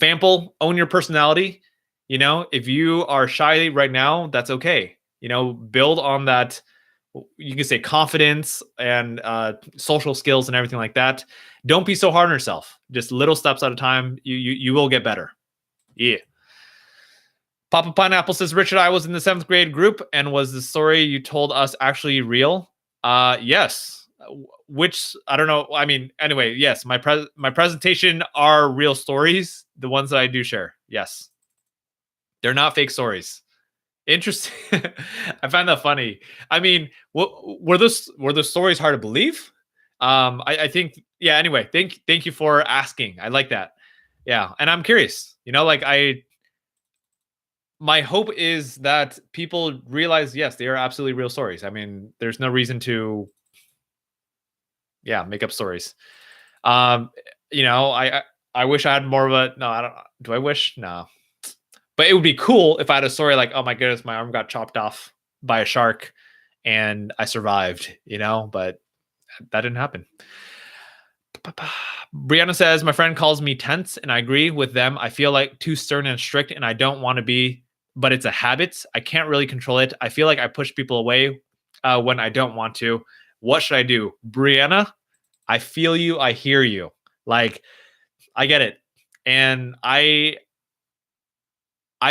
Fample, own your personality. If you are shy right now, that's okay. Build on that. You can say confidence and social skills and everything like that. Don't be so hard on yourself. Just little steps at a time. You will get better. Yeah. Papa Pineapple says, Richard, I was in the 7th grade group, and was the story you told us actually real? Yes. Which I don't know. I mean, anyway, yes, my presentation are real stories. The ones that I do share. Yes. They're not fake stories. Interesting. I find that funny. I mean, were the stories hard to believe? I think, yeah, anyway, thank you for asking. I like that. Yeah. And I'm curious, like my hope is that people realize, yes, they are absolutely real stories. I mean, there's no reason to, yeah, make up stories. Um, I wish I had more of a, no, I don't, do I wish? No. But it would be cool if I had a story like, oh my goodness, my arm got chopped off by a shark and I survived, but that didn't happen. Brianna says, my friend calls me tense and I agree with them. I feel like too stern and strict and I don't want to be, but it's a habit. I can't really control it. I feel like I push people away when I don't want to. What should I do? Brianna, I feel you. I hear you. Like, I get it. And I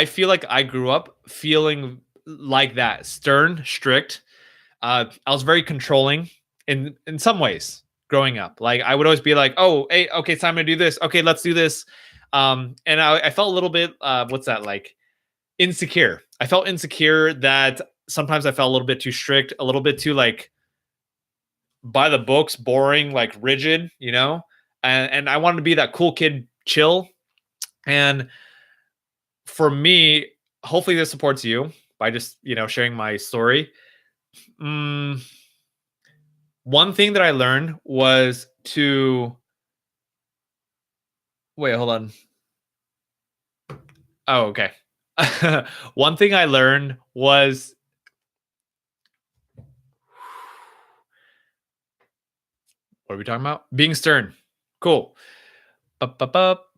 feel like I grew up feeling like that, stern, strict. I was very controlling in some ways growing up. Like I would always be like, "Oh, hey, okay, it's time to do this. Okay, let's do this." And I felt a little bit, what's that like? Insecure. I felt insecure that sometimes I felt a little bit too strict, a little bit too like by the books, boring, like rigid, And I wanted to be that cool kid, chill. And for me, hopefully this supports you by just, sharing my story. One thing that I learned was to wait, hold on. Oh, okay. One thing I learned was what are we talking about? Being stern. Cool. Up.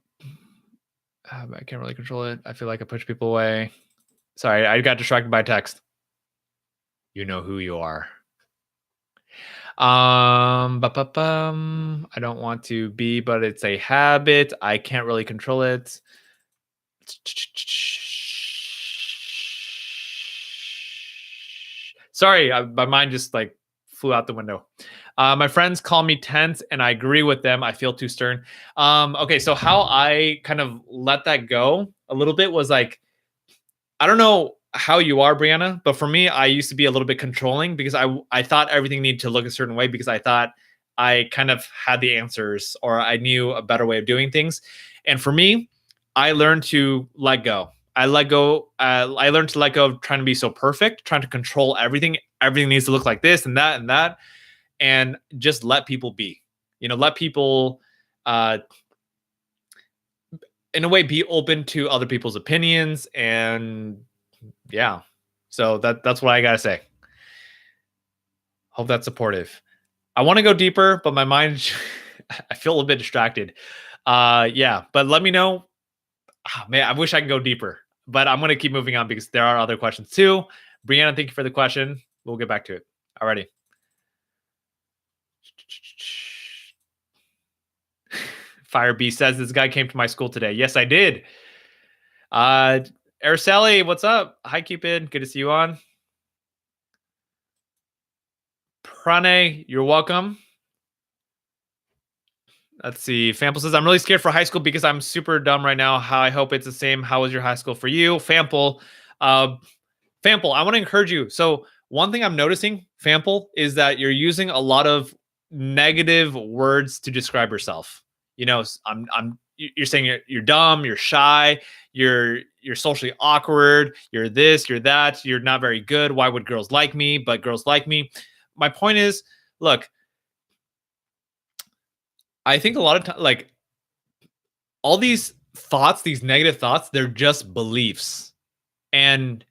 I can't really control it. I feel like I push people away. Sorry, I got distracted by text. You know who you are. I don't want to be, but it's a habit. I can't really control it. Sorry, my mind just like flew out the window. My friends call me tense, and I agree with them. I feel too stern. Okay, so how I kind of let that go a little bit was like, I don't know how you are, Brianna, but for me, I used to be a little bit controlling because I thought everything needed to look a certain way because I thought I kind of had the answers or I knew a better way of doing things. And for me, I learned to let go. I let go. I learned to let go of trying to be so perfect, trying to control everything. Everything needs to look like this and that and that, and just let people be. Let people, in a way, be open to other people's opinions. And yeah, so that's what I gotta say. Hope that's supportive. I want to go deeper, but my mind, I feel a little bit distracted. Yeah, but let me know. Man, I wish I could go deeper, but I'm gonna keep moving on because there are other questions too. Brianna, thank you for the question. We'll get back to it. Alrighty. Firebee says this guy came to my school today. Yes, I did. Uh Araceli, what's up? Hi, Cupid. Good to see you on. Prane, you're welcome. Let's see. Fample says, I'm really scared for high school because I'm super dumb right now. How I hope it's the same. How was your high school for you? Fample. Uh, Fample, I want to encourage you. So, one thing I'm noticing, Fample, is that you're using a lot of negative words to describe yourself. You know, you're saying you're dumb, you're shy, you're socially awkward, you're this, you're that, you're not very good. Why would girls like me? But girls like me. My point is, look, I think a lot of times, like all these thoughts, these negative thoughts, they're just beliefs. And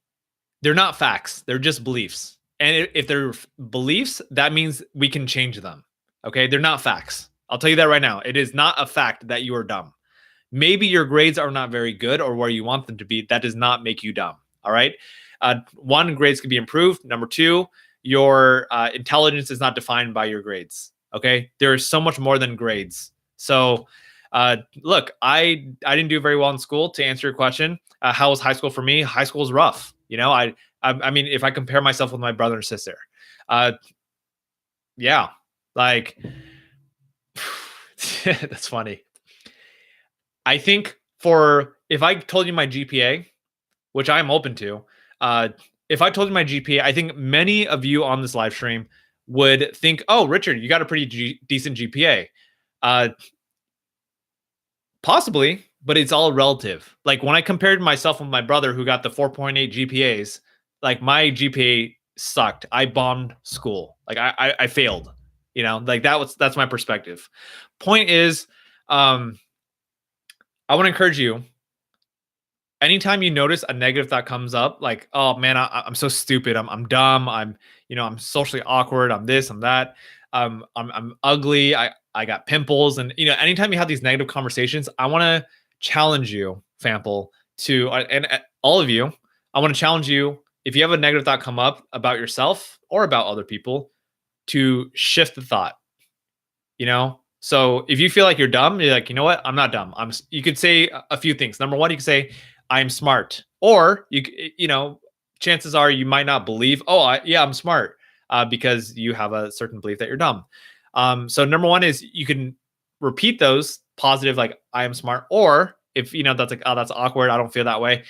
they're not facts. They're just beliefs. And if they're beliefs, that means we can change them. Okay? They're not facts. I'll tell you that right now. It is not a fact that you are dumb. Maybe your grades are not very good or where you want them to be. That does not make you dumb. All right? One, grades can be improved. Number two, your intelligence is not defined by your grades. Okay? There is so much more than grades. So, look, I didn't do very well in school. To answer your question, how was high school for me? High school was rough. You know, I mean, if I compare myself with my brother and sister, yeah, like that's funny. I think if I told you my GPA, which I'm open to, if I told you my GPA, I think many of you on this live stream would think, "Oh, Richard, you got a pretty decent GPA." Possibly, but it's all relative. Like when I compared myself with my brother who got the 4.8 GPAs, like my GPA sucked. I bombed school. Like I failed. You know, like that's my perspective. Point is, I want to encourage you. Anytime you notice a negative thought comes up, like, oh man, I'm so stupid. I'm dumb. I'm socially awkward. I'm this. I'm that. I'm ugly. I got pimples, and anytime you have these negative conversations, I want to challenge you, Fample, to and all of you. I want to challenge you if you have a negative thought come up about yourself or about other people, to shift the thought. So if you feel like you're dumb, you're like, you know what? I'm not dumb. You could say a few things. Number one, you could say, I'm smart. Or chances are you might not believe, yeah, I'm smart, because you have a certain belief that you're dumb. So number one is you can repeat those positive, like I am smart. Or if that's like, oh, that's awkward, I don't feel that way.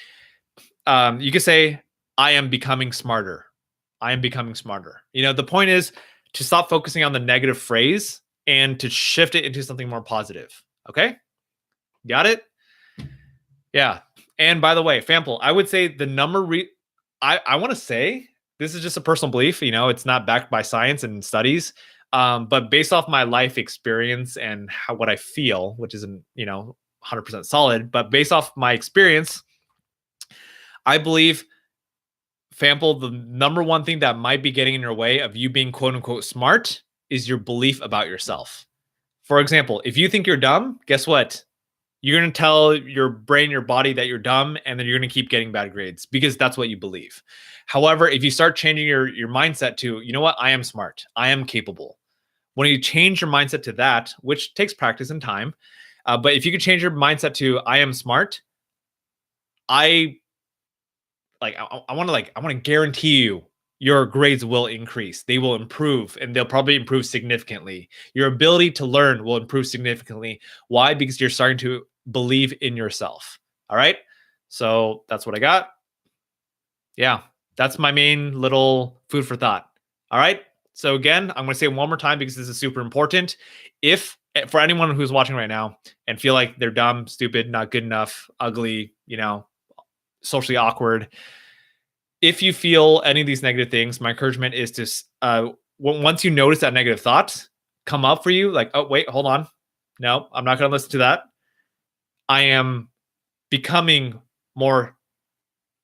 You could say, I am becoming smarter. I am becoming smarter. The point is to stop focusing on the negative phrase and to shift it into something more positive. Okay? Got it? Yeah. And by the way, Fample, I would say the number I want to say this is just a personal belief, it's not backed by science and studies. But based off my life experience and what I feel, which isn't, 100% solid, but based off my experience, I believe, Fample, the number one thing that might be getting in your way of you being quote unquote smart is your belief about yourself. For example, if you think you're dumb, guess what? You're going to tell your brain, your body that you're dumb, and then you're going to keep getting bad grades because that's what you believe. However, if you start changing your mindset to, you know what, I am smart, I am capable. When you change your mindset to that, which takes practice and time, but if you could change your mindset to, I am smart, I want to guarantee you your grades will increase. They will improve, and they'll probably improve significantly. Your ability to learn will improve significantly. Why? Because you're starting to believe in yourself. All right. So that's what I got. Yeah. That's my main little food for thought. All right. So again, I'm going to say it one more time because this is super important. If for anyone who's watching right now and feel like they're dumb, stupid, not good enough, ugly, socially awkward, if you feel any of these negative things, my encouragement is to, once you notice that negative thought come up for you, like, oh, wait, hold on. No, I'm not going to listen to that. I am becoming more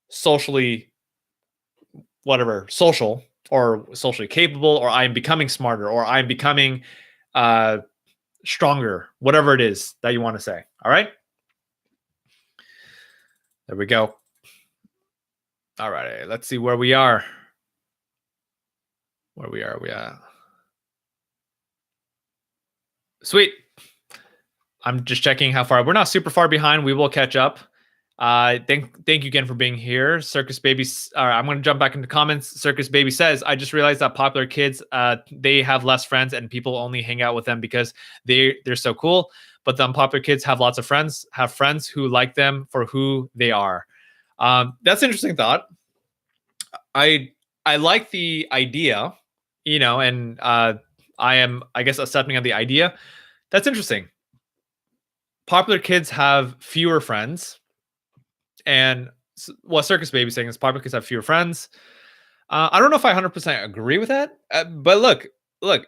socially, social or socially capable, or I'm becoming smarter, or I'm becoming stronger, whatever it is that you want to say. All right. There we go. All right. Let's see where we are. Where we are. We at? Sweet. I'm just checking how far. We're not super far behind. We will catch up. Thank you again for being here, Circus Baby. I'm going to jump back into comments. Circus Baby says, "I just realized that popular kids, they have less friends, and people only hang out with them because they're so cool. But the unpopular kids have lots of friends, have friends who like them for who they are." That's an interesting thought. I like the idea, and I am, I guess, accepting of the idea. That's interesting. Popular kids have fewer friends, and what Circus Baby saying is popular kids have fewer friends. I don't know if I 100% agree with that, but look,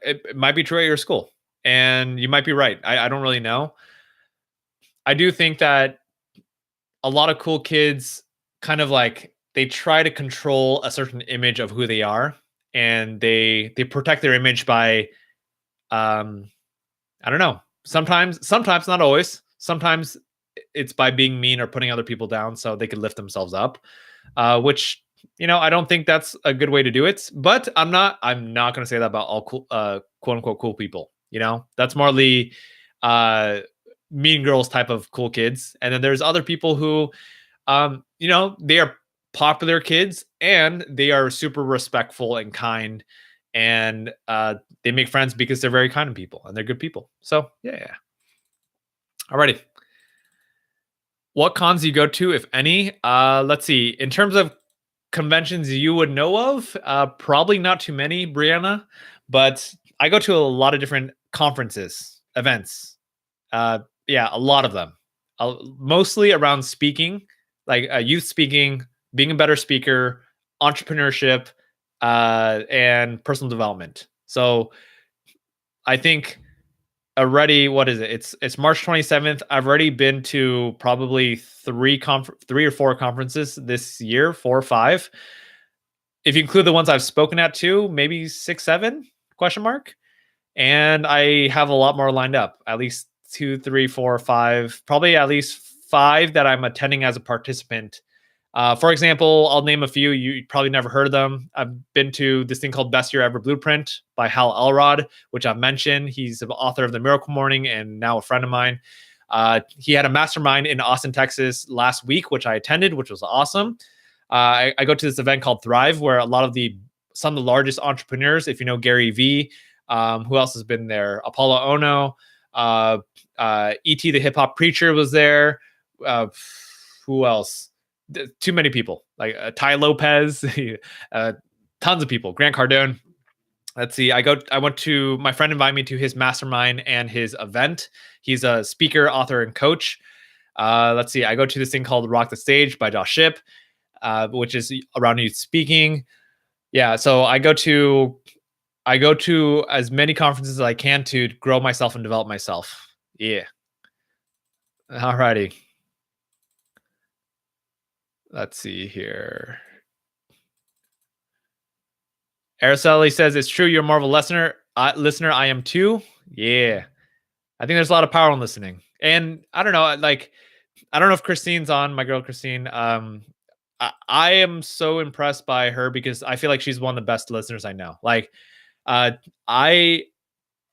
it might be true at your school, and you might be right. I don't really know. I do think that a lot of cool kids kind of like they try to control a certain image of who they are, and they protect their image by um I don't know. Sometimes not always. Sometimes it's by being mean or putting other people down so they can lift themselves up. Which I don't think that's a good way to do it. But I'm not going to say that about all cool, quote unquote cool people. That's more the uh, mean girls type of cool kids. And then there's other people who, they are popular kids and they are super respectful and kind, and they make friends because they're very kind people and they're good people. So yeah. Alrighty. What cons do you go to, if any? Let's see. In terms of conventions you would know of, probably not too many, Brianna, but I go to a lot of different conferences, events. Yeah, a lot of them. Mostly around speaking, like youth speaking, being a better speaker, entrepreneurship, and personal development. So I think already, what is it? It's March 27th. I've already been to probably three or four conferences this year, 4 or 5. If you include the ones I've spoken at too, maybe 6, 7 question mark. And I have a lot more lined up. At least 2, 3, 4, 5, probably at least 5 that I'm attending as a participant. For example, I'll name a few. You probably never heard of them. I've been to this thing called Best Year Ever Blueprint by Hal Elrod, which I've mentioned. He's the author of The Miracle Morning and now a friend of mine. He had a mastermind in Austin, Texas last week, which I attended, which was awesome. I go to this event called Thrive, where some of the largest entrepreneurs, if you know Gary Vee, who else has been there? Apollo Ono, E.T. the Hip Hop Preacher was there. Who else? Too many people, like Ty Lopez, tons of people. Grant Cardone. Let's see. My friend invited me to his mastermind and his event. He's a speaker, author, and coach. Let's see. I go to this thing called Rock the Stage by Josh Shipp, which is around youth speaking. Yeah. So I go to as many conferences as I can to grow myself and develop myself. Yeah. Alrighty. Let's see here. Araceli says, "It's true. You're more of a listener. I am too." Yeah. I think there's a lot of power in listening. And I don't know, I don't know if Christine's on, my girl Christine. I am so impressed by her because I feel like she's one of the best listeners I know. I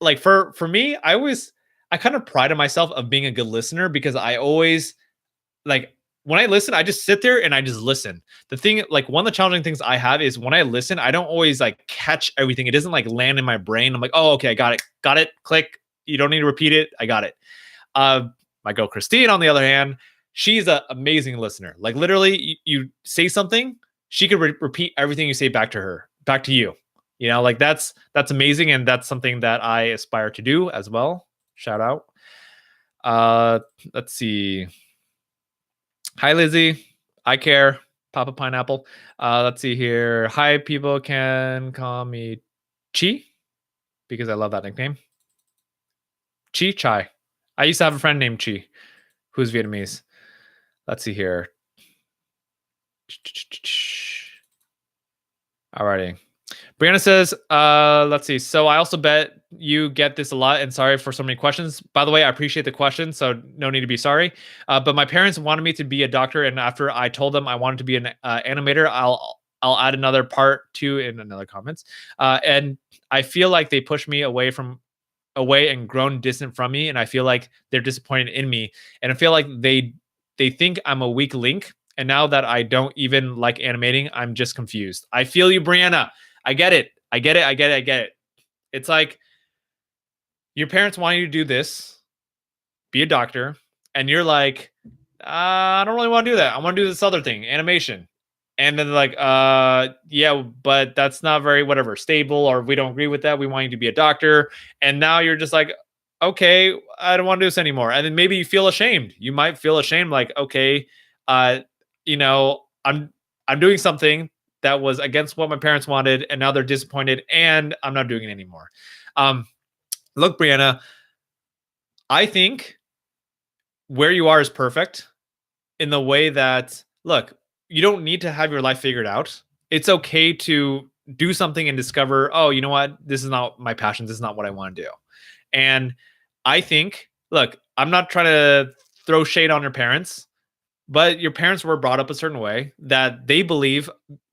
like for me, I kind of pride on myself of being a good listener because I always like when I listen, I just sit there and I just listen. The thing, like one of the challenging things I have is when I listen, I don't always like catch everything. It doesn't like land in my brain. I'm like, oh, okay, I got it, click. You don't need to repeat it. I got it. My girl Christine, on the other hand, she's an amazing listener. Like literally, you say something, she could repeat everything you say back to you. Like that's amazing, and that's something that I aspire to do as well. Shout out. Let's see. Hi, Lizzie. I care. Papa Pineapple. Let's see here. Hi, people can call me Chi because I love that nickname. Chi Chai. I used to have a friend named Chi who's Vietnamese. Let's see here. Alrighty. Brianna says, let's see. So I also bet you get this a lot, and sorry for so many questions. By the way, I appreciate the question, so no need to be sorry. But my parents wanted me to be a doctor, and after I told them I wanted to be an animator, I'll add another part two in another comments. And I feel like they pushed me away and grown distant from me, and I feel like they're disappointed in me, and I feel like they think I'm a weak link. And now that I don't even like animating, I'm just confused. I feel you, Brianna. I get it. I get it. I get it. I get it. It's like your parents want you to do this, be a doctor, and you're like, I don't really want to do that. I want to do this other thing, animation. And then they're like, yeah, but that's not very whatever stable, or we don't agree with that. We want you to be a doctor. And now you're just like, okay, I don't want to do this anymore. And then maybe you feel ashamed. You might feel ashamed, like, okay, uh, I'm doing something that was against what my parents wanted, and now they're disappointed, and I'm not doing it anymore. Um, Look, Brianna, I think where you are is perfect in the way that, look, you don't need to have your life figured out. It's okay to do something and discover, oh, you know what? This is not my passion. This is not what I want to do. And I think, look, I'm not trying to throw shade on your parents, but your parents were brought up a certain way that they believe,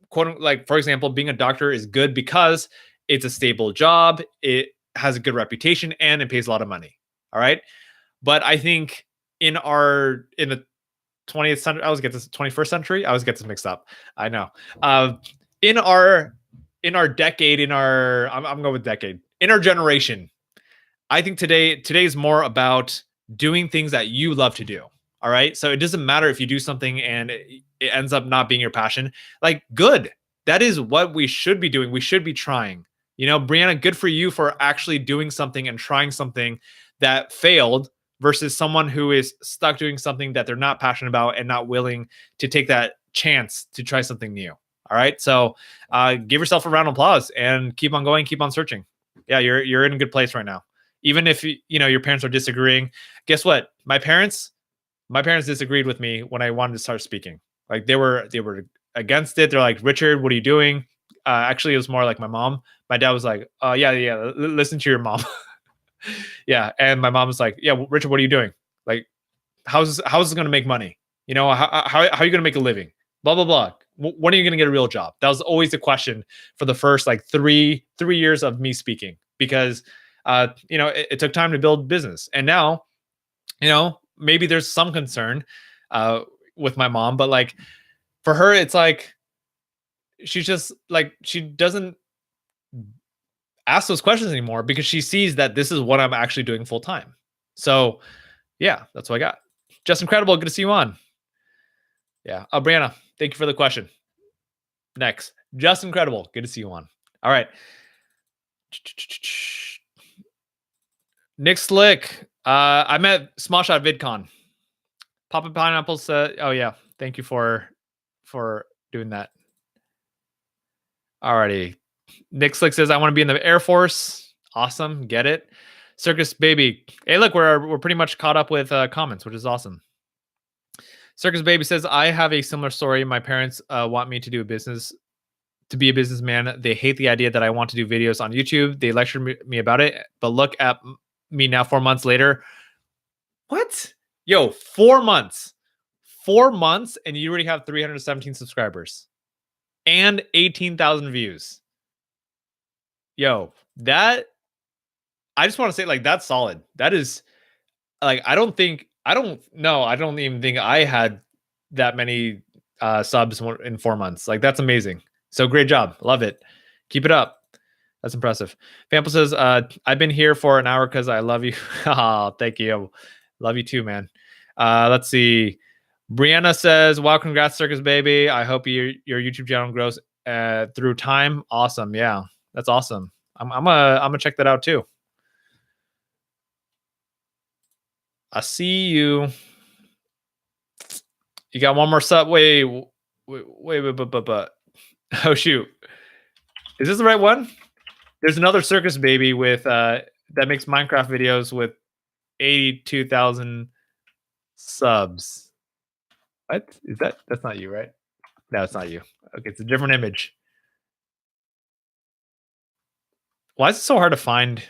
quote, like, for example, being a doctor is good because it's a stable job, it has a good reputation, and it pays a lot of money. All right. But I think in the 20th century, I always get this 21st century. I always get this mixed up. I know. Uh, in our decade, I'm going with decade, in our generation, I think today's more about doing things that you love to do. All right. So it doesn't matter if you do something and it ends up not being your passion. Like, good. That is what we should be doing. We should be trying. Brianna, good for you for actually doing something and trying something that failed versus someone who is stuck doing something that they're not passionate about and not willing to take that chance to try something new. All right. So give yourself a round of applause and keep on going, keep on searching. Yeah, you're in a good place right now. Even if your parents are disagreeing, guess what? My parents disagreed with me when I wanted to start speaking. Like, they were against it. They're like, Richard, what are you doing? Actually, it was more like my mom. My dad was like, yeah, listen to your mom. Yeah, and my mom was like, yeah, well, Richard, what are you doing? Like, how's this going to make money? How are you going to make a living? Blah blah blah. When are you going to get a real job? That was always the question for the first like three years of me speaking, because it took time to build business, and now maybe there's some concern with my mom, but like, for her, it's like she's just like, she doesn't ask those questions anymore because she sees that this is what I'm actually doing full time. So yeah, that's what I got. Just incredible. Good to see you on. Yeah. Brianna, thank you for the question. Next, just incredible. Good to see you on. All right. Nick Slick. I met Small Shot VidCon. Papa Pineapple said, oh yeah, thank you for doing that. Alrighty. Nick Slick says, I want to be in the Air Force. Awesome. Get it. Circus Baby. Hey, look, we're pretty much caught up with comments, which is awesome. Circus Baby says, I have a similar story. My parents want me to do to be a businessman. They hate the idea that I want to do videos on YouTube. They lectured me about it, but look at me now 4 months later. What? Yo, 4 months. 4 months, and you already have 317 subscribers and 18,000 views. Yo, I just want to say, like, that's solid. That is, like, I don't even think I had that many subs in 4 months. Like, that's amazing. So great job. Love it. Keep it up. That's impressive. Fample says, I've been here for an hour because I love you. Oh, thank you. Love you too, man. Let's see. Brianna says, wow, congrats, Circus Baby. I hope your YouTube channel grows through time. Awesome. Yeah, that's awesome. I'm gonna check that out too. I see you. You got one more sub. Wait. But oh shoot. Is this the right one? There's another Circus Baby with that makes Minecraft videos with 82,000 subs. What is that? That's not you, right? No, it's not you. Okay, it's a different image. Why is it so hard to find?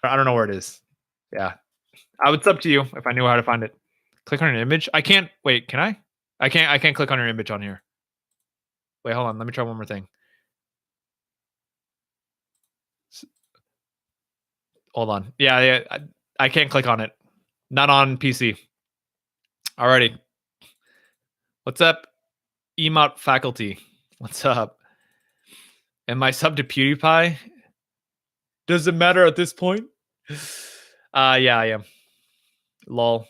I don't know where it is. Yeah. It's up to you if I knew how to find it. Click on an image. I can't wait. Can I? I can't click on your image on here. Wait, hold on. Let me try one more thing. Hold on. Yeah. I can't click on it. Not on PC. Alrighty. What's up, Emot faculty? What's up? Am I sub to PewDiePie? Does it matter at this point? Yeah, I am. Lol.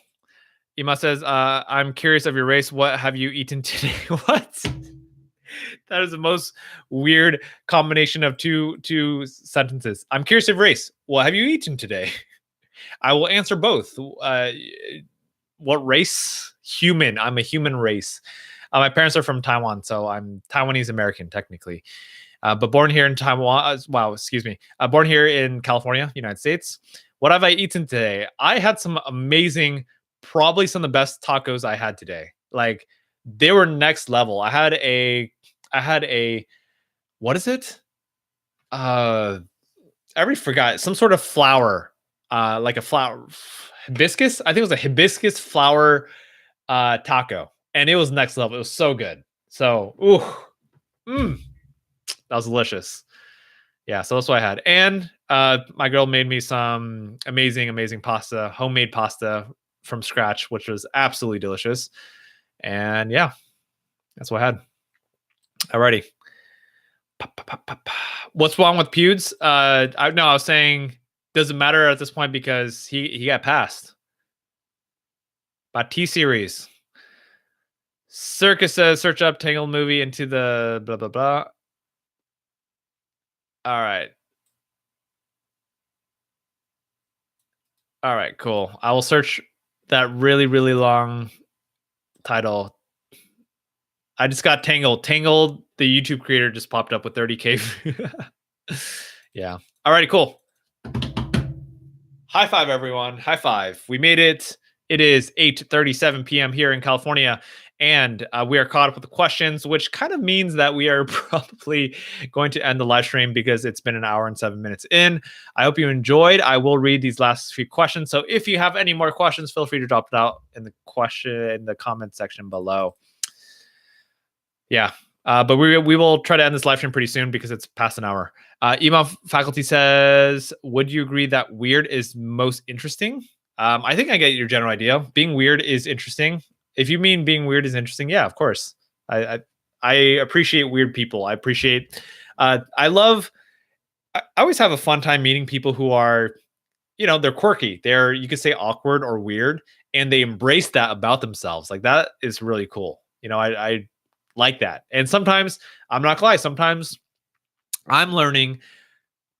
Ema says, I'm curious of your race. What have you eaten today? What? That is the most weird combination of two sentences. I'm curious of race. What have you eaten today? I will answer both. What race? Human. I'm a human race. My parents are from Taiwan, so I'm Taiwanese American technically, but born here in Taiwan. Born here in California, United States. What have I eaten today? I had some amazing, probably some of the best tacos I had today. Like they were next level. I had a what is it? I already forgot. Some sort of flour, like a flour hibiscus. I think it was a hibiscus flour taco, and it was next level. It was so good. So, that was delicious. Yeah, so that's what I had. And my girl made me some amazing pasta, homemade pasta from scratch, which was absolutely delicious. And yeah, that's what I had. Alrighty. What's wrong with Pewds? I was saying doesn't matter at this point because he got passed by T Series. Circus says search up Tangled movie into the blah blah blah. All right. All right, cool. I will search that really long title. I just got Tangled. Tangled, the YouTube creator, just popped up with 30K. Yeah. All righty, cool. High five, everyone. High five. We made it. It is 8:37 p.m. here in California, and we are caught up with the questions, which kind of means that we are probably going to end the live stream because it's been an hour and 7 minutes in. I hope you enjoyed. I will read these last few questions. So if you have any more questions, feel free to drop it out in the comment section below. Yeah. But we will try to end this live stream pretty soon because it's past an hour. Ema faculty says, would you agree that weird is most interesting? I think I get your general idea. Being weird is interesting. If you mean being weird is interesting, yeah, of course. I appreciate weird people. I appreciate, I always have a fun time meeting people who are, they're quirky. You could say awkward or weird, and they embrace that about themselves. Like that is really cool. I like that. And sometimes, I'm not gonna lie, sometimes I'm learning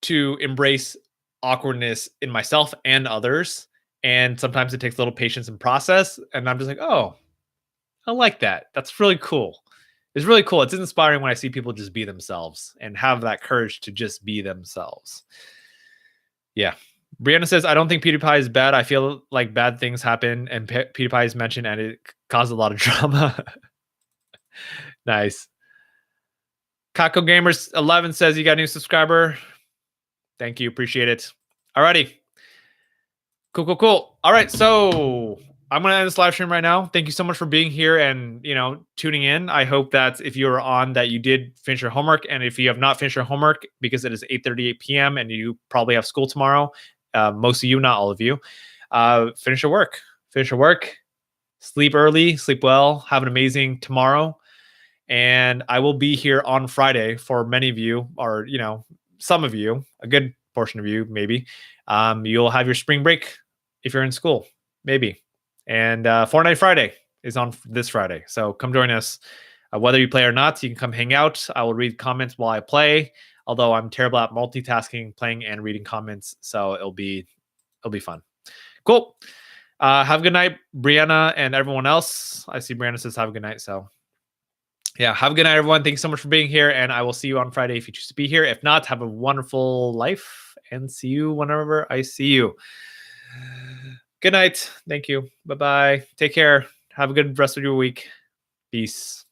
to embrace awkwardness in myself and others. And sometimes it takes a little patience and process. And I'm just like, oh, I like that. That's really cool. It's really cool. It's inspiring when I see people just be themselves and have that courage to just be themselves. Yeah. Brianna says, I don't think PewDiePie is bad. I feel like bad things happen and PewDiePie is mentioned and it caused a lot of drama. Nice. Kako Gamers 11 says you got a new subscriber. Thank you. Appreciate it. Alrighty. Cool. All right. So I'm going to end this live stream right now. Thank you so much for being here and, tuning in. I hope that if you were on that you did finish your homework. And if you have not finished your homework because it is 8:38 p.m. and you probably have school tomorrow, most of you, not all of you, finish your work. Sleep early, sleep well, have an amazing tomorrow. And I will be here on Friday for many of you, or, some of you, a good portion of you, maybe. You'll have your spring break if you're in school, maybe. And Fortnite Friday is on this Friday. So come join us. Whether you play or not, you can come hang out. I will read comments while I play, although I'm terrible at multitasking, playing and reading comments. So it'll be fun. Cool. Have a good night, Brianna and everyone else. I see Brianna says have a good night. So yeah, have a good night, everyone. Thanks so much for being here. And I will see you on Friday if you choose to be here. If not, have a wonderful life and see you whenever I see you. Good night. Thank you. Bye-bye. Take care. Have a good rest of your week. Peace.